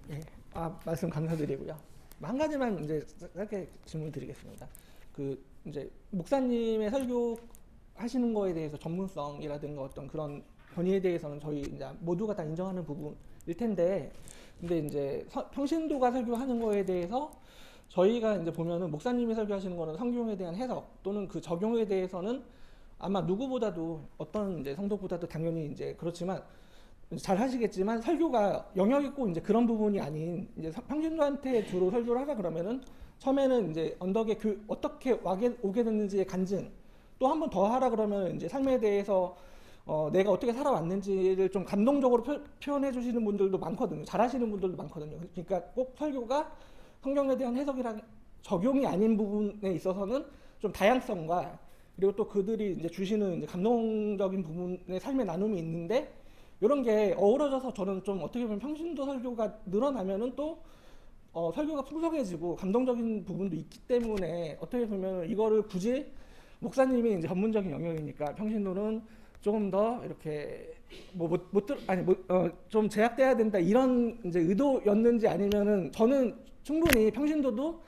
네, 말씀 감사드리고요. 한 가지만 이제 짧게 질문 드리겠습니다. 이제 목사님의 설교 하시는 거에 대해서 전문성이라든가 어떤 그런 권위에 대해서는 저희 이제 모두가 다 인정하는 부분일 텐데, 근데 이제 평신도가 설교하는 거에 대해서 저희가 이제 보면은 목사님이 설교하시는 거는 성경에 대한 해석 또는 그 적용에 대해서는 아마 누구보다도 어떤 이제 성도보다도 당연히 이제 그렇지만 잘 하시겠지만 설교가 영역 있고 이제 그런 부분이 아닌 이제 평신도한테 주로 설교를 하라 그러면은 처음에는 이제 언덕에 어떻게 오게 됐는지의 간증 또 한 번 더 하라 그러면 이제 삶에 대해서 내가 어떻게 살아왔는지를 좀 감동적으로 표현해 주시는 분들도 많거든요. 잘하시는 분들도 많거든요. 그러니까 꼭 설교가 성경에 대한 해석이랑 적용이 아닌 부분에 있어서는 좀 다양성과 그리고 또 그들이 이제 주시는 이제 감동적인 부분의 삶의 나눔이 있는데 이런 게 어우러져서 저는 좀 어떻게 보면 평신도 설교가 늘어나면은 또 설교가 풍성해지고 감동적인 부분도 있기 때문에 어떻게 보면 이거를 굳이 목사님이 이제 전문적인 영역이니까 평신도는 조금 더 이렇게 좀 제약돼야 된다 이런 이제 의도였는지 아니면은 저는 충분히 평신도도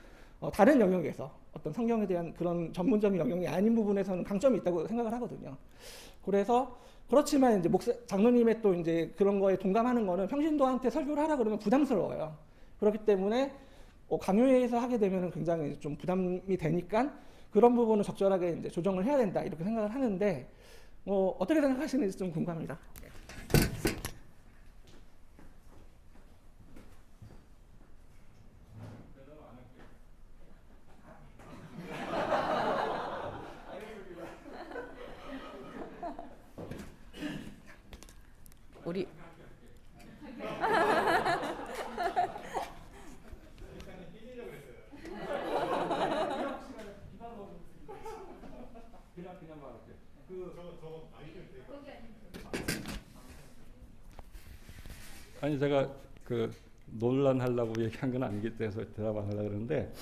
다른 영역에서 어떤 성경에 대한 그런 전문적인 영역이 아닌 부분에서는 강점이 있다고 생각을 하거든요. 그래서 그렇지만 이제 장로님의 또 이제 그런 거에 동감하는 거는 평신도한테 설교를 하라 그러면 부담스러워요. 그렇기 때문에 강요해서 하게 되면 굉장히 좀 부담이 되니까 그런 부분은 적절하게 이제 조정을 해야 된다 이렇게 생각을 하는데 어떻게 생각하시는지 좀 궁금합니다. 우리 그냥 말할게. 아니 제가 그 논란하려고 얘기한 건 아니기 때문에 대답 안 하려고 그러는데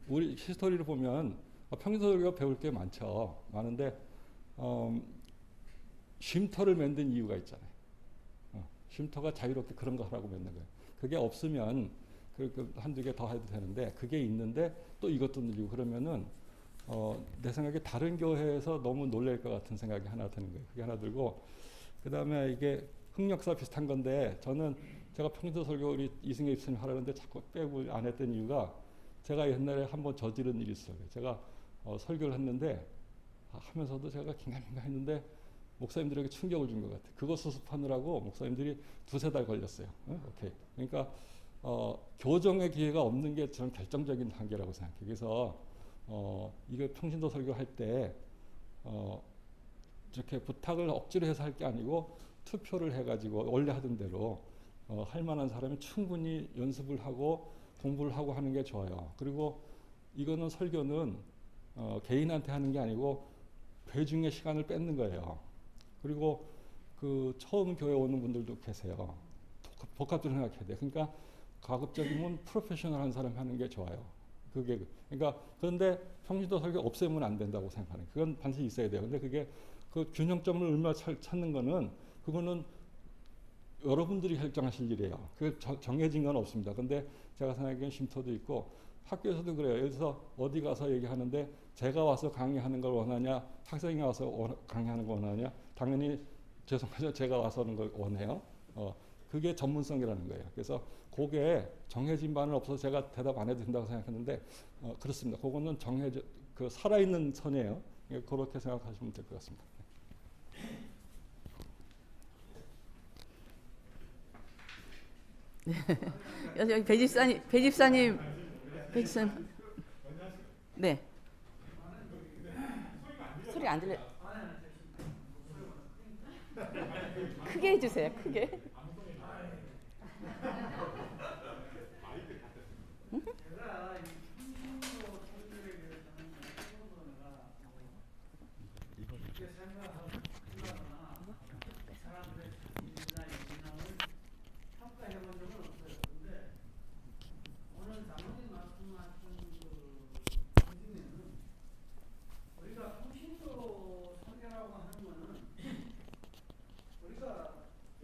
우리 히스토리를 보면 평소설교가 배울 게 많은데 쉼터를 만든 이유가 있잖아요. 쉼터가 자유롭게 그런 거 하라고 만든 거예요. 그게 없으면 한두 개 더 해도 되는데 그게 있는데 또 이것도 늘리고 그러면은 내 생각에 다른 교회에서 너무 놀랄 것 같은 생각이 하나 드는 거예요. 그게 하나 들고 그 다음에 이게 흑역사 비슷한 건데 저는 제가 평소설교 우리 이승엽 입사님 하라는데 자꾸 빼고 안 했던 이유가 제가 옛날에 한번 저지른 일이 있어요. 제가 설교를 했는데 하면서도 제가 긴가민가 했는데 목사님들에게 충격을 준 것 같아요. 그거 수습하느라고 목사님들이 2-3달 걸렸어요. 오케이. 그러니까 교정의 기회가 없는 게 저는 결정적인 단계라고 생각해요. 그래서 이거 평신도 설교할 때 이렇게 부탁을 억지로 해서 할 게 아니고 투표를 해가지고 원래 하던 대로 할 만한 사람이 충분히 연습을 하고 공부를 하고 하는 게 좋아요. 그리고 이거는 설교는 개인한테 하는 게 아니고 회중의 시간을 뺏는 거예요. 그리고 처음 교회 오는 분들도 계세요. 복합적으로 생각해야 돼. 그러니까 가급적이면 프로페셔널한 사람이 하는 게 좋아요. 그런데 평신도 설교 없애면 안 된다고 생각하는. 그건 반드시 있어야 돼요. 근데 그게 그 균형점을 얼마나 찾는 거는 그거는 여러분들이 결정하실 일이에요. 그 정해진 건 없습니다. 근데 제가 생각하기엔 쉼터도 있고 학교에서도 그래요. 예를 들어서 어디 가서 얘기하는데 제가 와서 강의하는 걸 원하냐, 학생이 와서 강의하는 걸 원하냐, 당연히 죄송하죠. 제가 와서 하는 걸 원해요. 그게 전문성이라는 거예요. 그래서 그게 정해진 바는 없어서 제가 대답 안 해도 된다고 생각했는데 그렇습니다. 그거는 살아있는 선이에요. 그렇게 생각하시면 될 것 같습니다. 여기 배집사님, 네. 소리 안 들려. 크게 해주세요. 크게.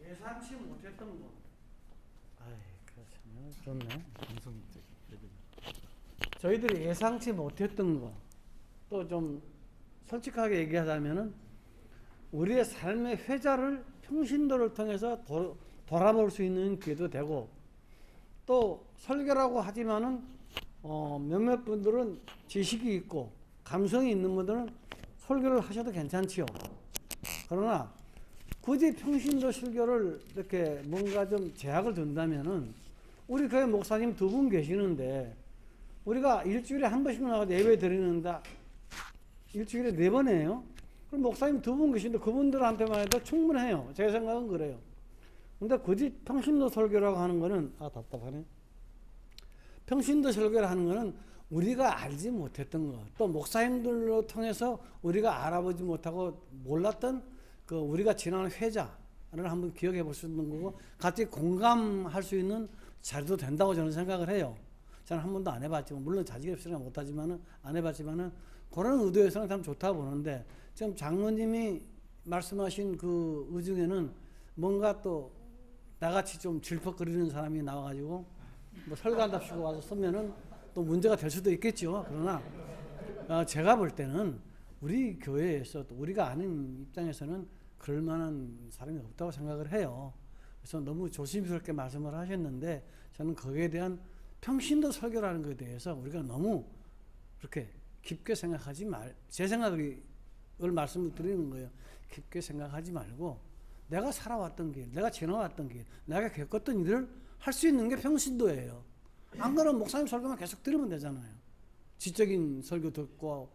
예상치 못했던 거. 좋네. 저희들이 예상치 못했던 거. 또 좀 솔직하게 얘기하자면은 우리의 삶의 회자를 평신도를 통해서 돌아볼 수 있는 기회도 되고 또 설교라고 하지만은 몇몇 분들은 지식이 있고 감성이 있는 분들은 설교를 하셔도 괜찮지요. 그러나 굳이 평신도 설교를 이렇게 뭔가 좀 제약을 둔다면은 우리 교회 목사님 2분 계시는데 우리가 일주일에 한 번씩 나가서 예배 드리는다. 일주일에 4번 해요. 그럼 목사님 2분 계시는데 그분들한테만 해도 충분해요. 제 생각은 그래요. 근데 굳이 평신도 설교라고 하는 거는 답답하네. 평신도 설교를 하는 거는 우리가 알지 못했던 것, 또 목사님들로 통해서 우리가 알아보지 못하고 몰랐던 우리가 지난 회자를 한번 기억해 볼 수 있는 거고 같이 공감할 수 있는 자리도 된다고 저는 생각을 해요. 저는 한 번도 안 해봤지만 물론 자질 없으니까 못하지만은 안 해봤지만은 그런 의도에서는 참 좋다 보는데 지금 장로님이 말씀하신 그 의중에는 뭔가 또 나같이 좀 질퍽거리는 사람이 나와가지고 뭐 설교한답시고 와서 쓰면은 또 문제가 될 수도 있겠죠. 그러나 제가 볼 때는 우리 교회에서 또 우리가 아는 입장에서는 그럴 만한 사람이 없다고 생각을 해요. 그래서 너무 조심스럽게 말씀을 하셨는데 저는 거기에 대한 평신도 설교라는 것에 대해서 우리가 너무 그렇게 깊게 생각하지 제 생각을 말씀을 드리는 거예요. 깊게 생각하지 말고 내가 살아왔던 길, 내가 지나왔던 길, 내가 겪었던 일을 할 수 있는 게 평신도예요. 안 그러면 목사님 설교만 계속 들으면 되잖아요. 지적인 설교 듣고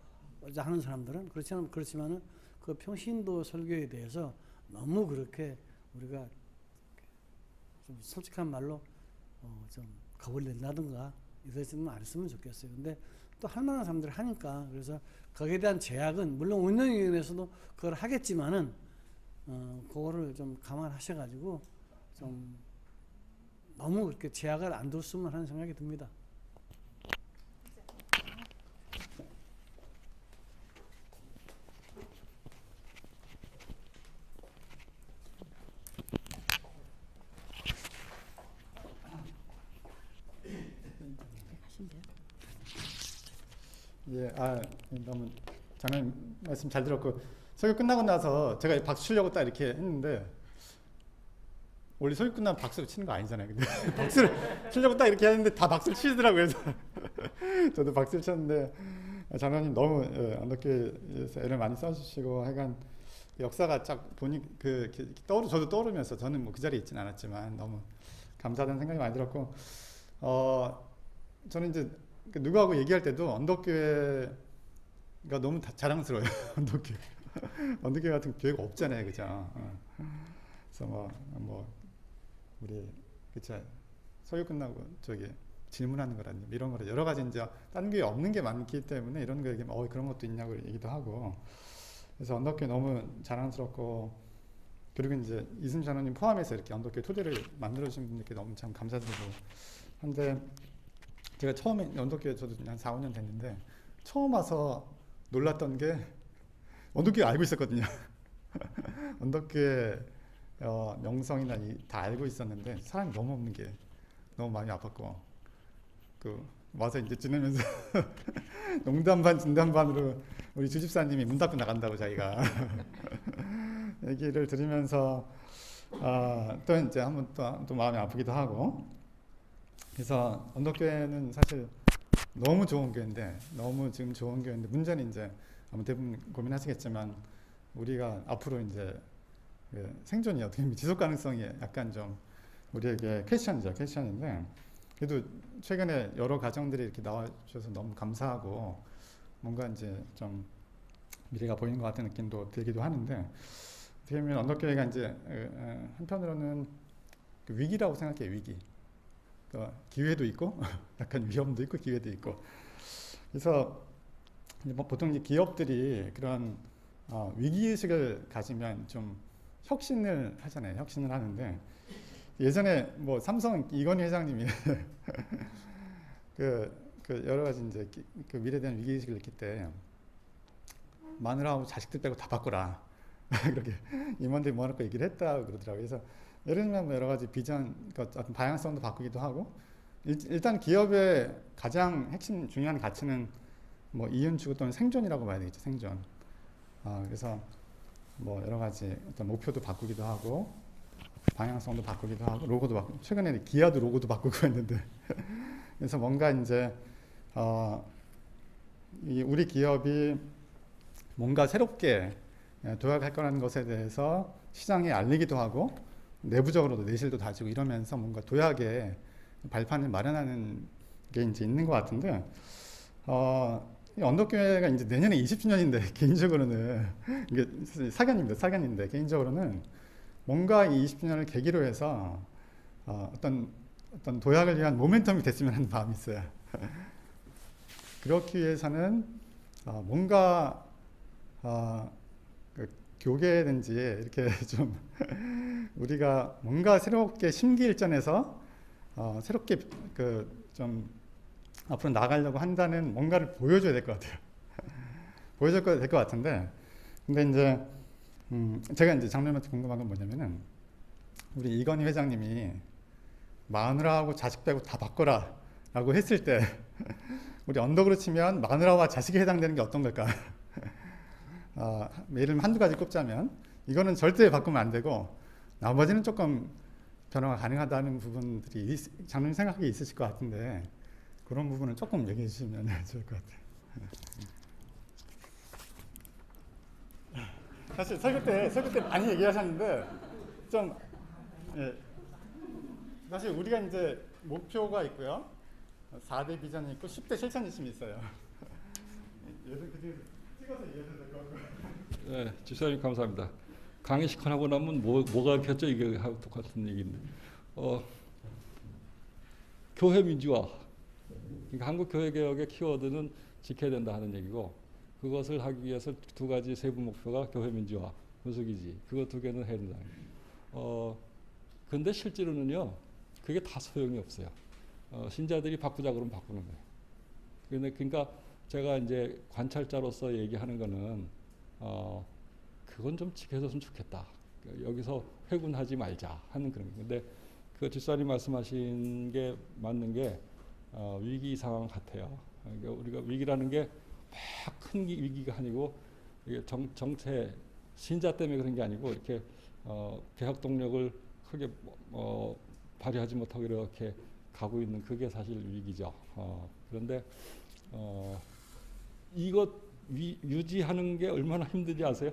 하는 사람들은 그렇지만은 그 평신도 설교에 대해서 너무 그렇게 우리가 좀 솔직한 말로 좀 겁을 낸다든가 이러지는 않았으면 좋겠어요. 근데 또 할 만한 사람들 하니까 그래서 거기에 대한 제약은 물론 운영위원회에서도 그걸 하겠지만은 그거를 좀 감안하셔가지고 좀 너무 그렇게 제약을 안 뒀으면 하는 생각이 듭니다. 예, 너무 장로님 말씀 잘 들었고 설교 끝나고 나서 제가 박수 치려고 딱 이렇게 했는데 원래 설교 끝나면 박수 치는 거 아니잖아요. 근데 박수를 치려고 딱 이렇게 했는데 다 박수를 치더라고요. 그래서 저도 박수를 쳤는데 장로님 너무 언덕교회에서 애를 많이 써주시고 하여간 역사가 쫙 보니 저도 떠오르면서 저는 뭐 그 자리에 있지는 않았지만 너무 감사하다는 생각이 많이 들었고 저는 이제 누구하고 얘기할 때도 언덕교회가 너무 자랑스러워요. 언덕교회 같은 교회가 없잖아요, 그죠? 그래서 뭐 우리 그쵸 설교 끝나고 저기 질문하는 거라든지 이런 거를 여러 가지 이제 다른 교회 없는 게 많기 때문에 이런 거 얘기하면 그런 것도 있냐고 얘기도 하고 그래서 언덕교회 너무 자랑스럽고 그리고 이제 이순 장로님 포함해서 이렇게 언덕교회 토대를 만들어 주신 분들께 너무 참 감사드리고 한데. 제가 처음에 언덕교회 저도 한 4, 5년 됐는데 처음 와서 놀랐던 게 언덕교회 알고 있었거든요. 언덕교회 명성이나 다 알고 있었는데 사람이 너무 없는 게 너무 마음이 아팠고 와서 이제 지내면서 농담 반 진담 반으로 우리 주집사님이 문 닫고 나간다고 자기가 얘기를 들으면서 또 이제 한번 또 마음이 아프기도 하고 그래서 언덕교회는 사실 너무 좋은 교회인데 너무 지금 좋은 교회인데 문제는 이제 아마 대부분 고민하시겠지만 우리가 앞으로 이제 생존이 어떻게 보면 지속 가능성이 약간 좀 우리에게 퀘스천인데 그래도 최근에 여러 가정들이 이렇게 나와주셔서 너무 감사하고 뭔가 이제 좀 미래가 보이는 것 같은 느낌도 들기도 하는데 어떻게 보면 언덕교회가 이제 한편으로는 위기라고 생각해요. 위기. 기회도 있고 약간 위험도 있고 기회도 있고 그래서 보통 이제 기업들이 그런 위기의식을 가지면 좀 혁신을 하잖아요. 혁신을 하는데 예전에 뭐 삼성 이건희 회장님이 여러 가지 이제 그 미래에 대한 위기의식을 느낄 때 마누라하고 자식들 빼고 다 바꿔라 그렇게 임원들이 모아놓고 얘기를 했다고 그러더라고요. 그래서 예를 들면 여러 가지 비전, 어떤 방향성도 바꾸기도 하고 일단 기업의 가장 핵심 중요한 가치는 뭐 이윤추구 또는 생존이라고 봐야 되겠죠. 생존. 그래서 뭐 여러 가지 어떤 목표도 바꾸기도 하고 방향성도 바꾸기도 하고 로고도 바꾸고 최근에 기아도 로고도 바꾸고 했는데 그래서 뭔가 이제 우리 기업이 뭔가 새롭게 도약할 거라는 것에 대해서 시장에 알리기도 하고 내부적으로도 내실도 다지고 이러면서 뭔가 도약의 발판을 마련하는 게 이제 있는 것 같은데 언덕교회가 이제 내년에 20주년인데 개인적으로는 이게 사견인데 개인적으로는 뭔가 이 20주년을 계기로 해서 어떤 도약을 위한 모멘텀이 됐으면 하는 마음이 있어요. 그렇기 위해서는 뭔가 교계든지 이렇게 좀 우리가 뭔가 새롭게 심기일전해서 새롭게 좀 앞으로 나가려고 한다는 뭔가를 보여줘야 될 것 같아요. 보여줘야 될 것 같은데 근데 이제 제가 이제 장로님한테 궁금한 건 뭐냐면은 우리 이건희 회장님이 마누라하고 자식 빼고 다 바꿔라 라고 했을 때 우리 언덕으로 치면 마누라와 자식에 해당되는 게 어떤 걸까? 예를 들면 한두 가지 꼽자면 이거는 절대 바꾸면 안 되고 나머지는 조금 변화가 가능하다는 부분들이 장로님 생각하기에 있으실 것 같은데 그런 부분을 조금 얘기해 주시면 좋을 것 같아요. 사실 설교 때 많이 얘기하셨는데 좀 예, 사실 우리가 이제 목표가 있고요, 4대 비전이 있고 10대 실천 지침이 있어요. 얘들 그 중에 찍어서 얘기하셔도 될 것 같고요. 네, 지사님 감사합니다. 강의 시간하고 나면 뭐가 겠죠? 이게 하고 똑같은 얘기인데. 교회 민주화. 그러니까 한국 교회 개혁의 키워드는 지켜야 된다 하는 얘기고, 그것을 하기 위해서 두 가지 세부 목표가 교회 민주화, 분수기지. 그거 두 개는 해야 된다. 근데 실제로는요, 그게 다 소용이 없어요. 신자들이 바꾸자 그러면 바꾸는 거예요. 그러니까 제가 이제 관찰자로서 얘기하는 거는 그건 좀 지켜줬으면 좋겠다. 여기서 회군하지 말자 하는 그런 거예요. 근데 그 집사님 말씀하신 게 맞는 게 위기 상황 같아요. 그러니까 우리가 위기라는 게 막 큰 위기가 아니고 이게 정체 신자 때문에 그런 게 아니고 이렇게 개혁 동력을 크게 발휘하지 못하고 이렇게 가고 있는 그게 사실 위기죠. 그런데 이것 유지하는 게 얼마나 힘든지 아세요?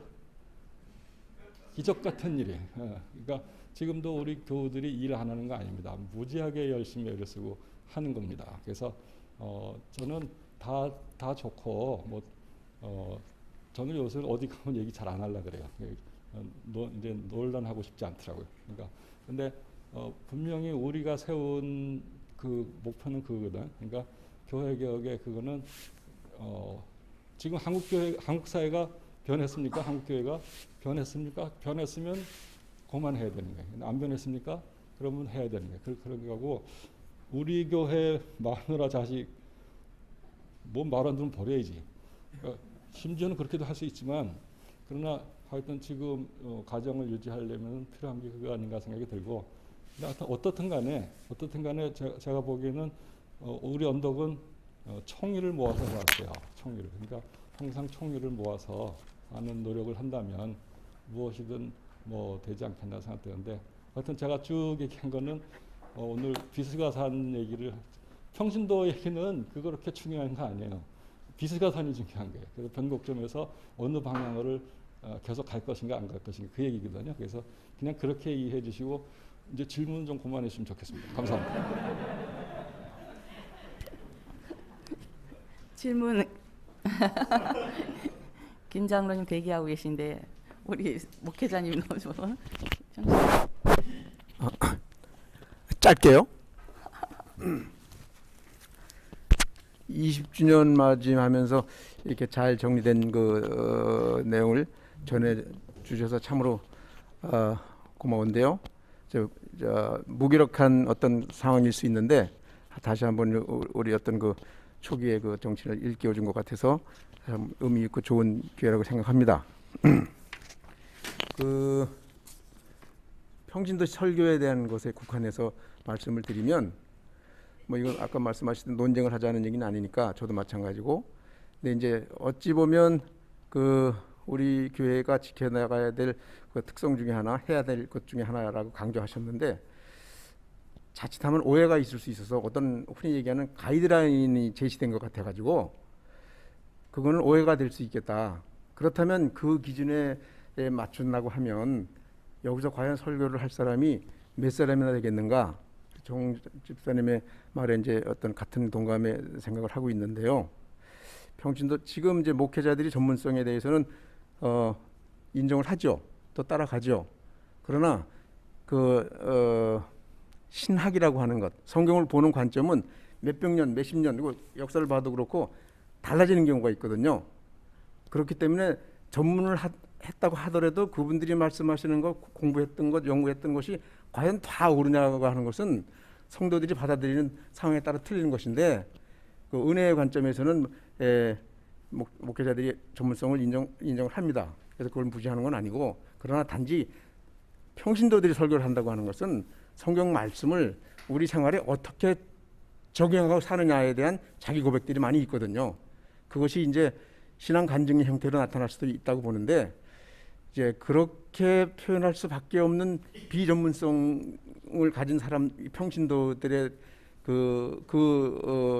기적 같은 일이에요. 그러니까 지금도 우리 교우들이 일 안 하는 거 아닙니다. 무지하게 열심히 애를 쓰고 하는 겁니다. 그래서 저는 다 좋고 저는 요새 어디 가면 얘기 잘 안 하려 그래요. 이제 논란하고 싶지 않더라고요. 그러니까 근데 분명히 우리가 세운 그 목표는 그거거든. 그러니까 교회 개혁의 그거는 지금 한국 사회가 변했습니까? 한국 교회가 변했습니까? 변했으면 그만해야 되는 거예요. 안 변했습니까? 그러면 해야 되는 거예요. 그런 거고 우리 교회 마누라 자식 뭐 말 안 들으면 버려야지. 그러니까 심지어는 그렇게도 할 수 있지만 그러나 하여튼 지금 가정을 유지하려면 필요한 게 그거 아닌가 생각이 들고, 하여튼 어떻든 간에 제가 보기에는 우리 언덕은 총의를 모아서 나왔어요. 총의를. 그러니까 항상 총의를 모아서 하는 노력을 한다면 무엇이든 되지 않겠나 생각되는데, 하여튼 제가 쭉 얘기한 거는 오늘 비스가산 얘기를, 평신도 얘기는 그렇게 중요한 거 아니에요. 비스가산이 중요한 거예요. 그래서 변곡점에서 어느 방향으로 계속 갈 것인가 안 갈 것인가 그 얘기거든요. 그래서 그냥 그렇게 이해해 주시고 이제 질문 좀 그만해 주시면 좋겠습니다. 감사합니다. 질문 김 장로님 대기하고 계신데 우리 목회자님 너무 좋아. 짧게요. 20주년 맞이하면서 이렇게 잘 정리된 그 내용을 전해 주셔서 참으로 고마운데요. 무기력한 어떤 상황일 수 있는데 다시 한번 우리 어떤 그 초기의 그 정신을 일깨워준 것 같아서 참 의미 있고 좋은 기회라고 생각합니다. 그 평신도 설교에 대한 것에 국한해서 말씀을 드리면, 이건 아까 말씀하셨던 논쟁을 하자는 얘기는 아니니까 저도 마찬가지고, 근데 이제 어찌 보면 그 우리 교회가 지켜나가야 될 그 특성 중에 하나, 해야 될 것 중에 하나라고 강조하셨는데, 자칫하면 오해가 있을 수 있어서 어떤 흔히 얘기하는 가이드라인이 제시된 것 같아가지고 그거는 오해가 될 수 있겠다. 그렇다면 그 기준에 맞춘다고 하면 여기서 과연 설교를 할 사람이 몇 사람이나 되겠는가? 정 집사님의 말에 이제 어떤 같은 동감의 생각을 하고 있는데요. 평신도 지금 이제 목회자들이 전문성에 대해서는 인정을 하죠. 또 따라가죠. 그러나 그 신학이라고 하는 것, 성경을 보는 관점은 몇백 년, 몇십 년, 그리고 역사를 봐도 그렇고 달라지는 경우가 있거든요. 그렇기 때문에 전문을 했다고 하더라도 그분들이 말씀하시는 것, 공부했던 것, 연구했던 것이 과연 다 옳으냐고 하는 것은 성도들이 받아들이는 상황에 따라 틀리는 것인데, 그 은혜의 관점에서는 목회자들이 전문성을 인정을 합니다. 그래서 그걸 무시하는 건 아니고, 그러나 단지 평신도들이 설교를 한다고 하는 것은 성경 말씀을 우리 생활에 어떻게 적용하고 사느냐에 대한 자기 고백들이 많이 있거든요. 그것이 이제 신앙 간증의 형태로 나타날 수도 있다고 보는데, 이제 그렇게 표현할 수밖에 없는 비전문성을 가진 사람, 평신도들의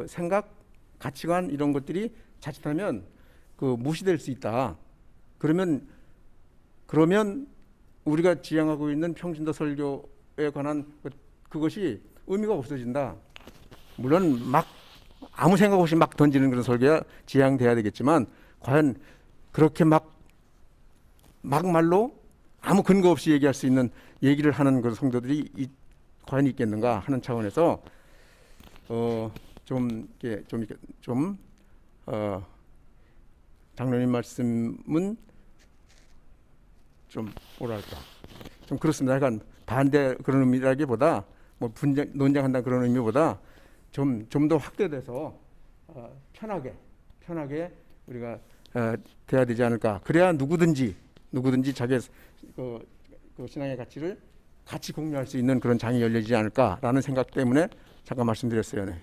생각, 가치관 이런 것들이 자칫하면 무시될 수 있다. 그러면 우리가 지향하고 있는 평신도 설교에 관한 그것이 의미가 없어진다. 물론 막 아무 생각 없이 막 던지는 그런 설교야 지향돼야 되겠지만 과연 그렇게 막말로 아무 근거 없이 얘기할 수 있는 얘기를 하는 그 성도들이 과연 있겠는가 하는 차원에서 장로님 말씀은 좀 뭐랄까 좀 그렇습니다. 약간 반대 그런 의미라기보다 뭐 논쟁한다 그런 의미보다 좀 더 확대돼서 편하게 우리가 돼야 되지 않을까. 그래야 누구든지 자기의 그 신앙의 가치를 같이 공유할 수 있는 그런 장이 열려지지 않을까라는 생각 때문에 잠깐 말씀드렸어요. 네.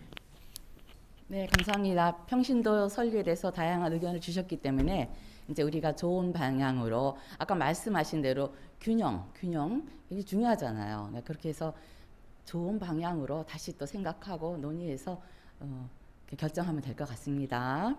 네, 감사합니다. 평신도 설교에 대해서 다양한 의견을 주셨기 때문에 이제 우리가 좋은 방향으로 아까 말씀하신 대로 균형 이게 중요하잖아요. 네, 그렇게 해서 좋은 방향으로 다시 또 생각하고 논의해서 결정하면 될 것 같습니다.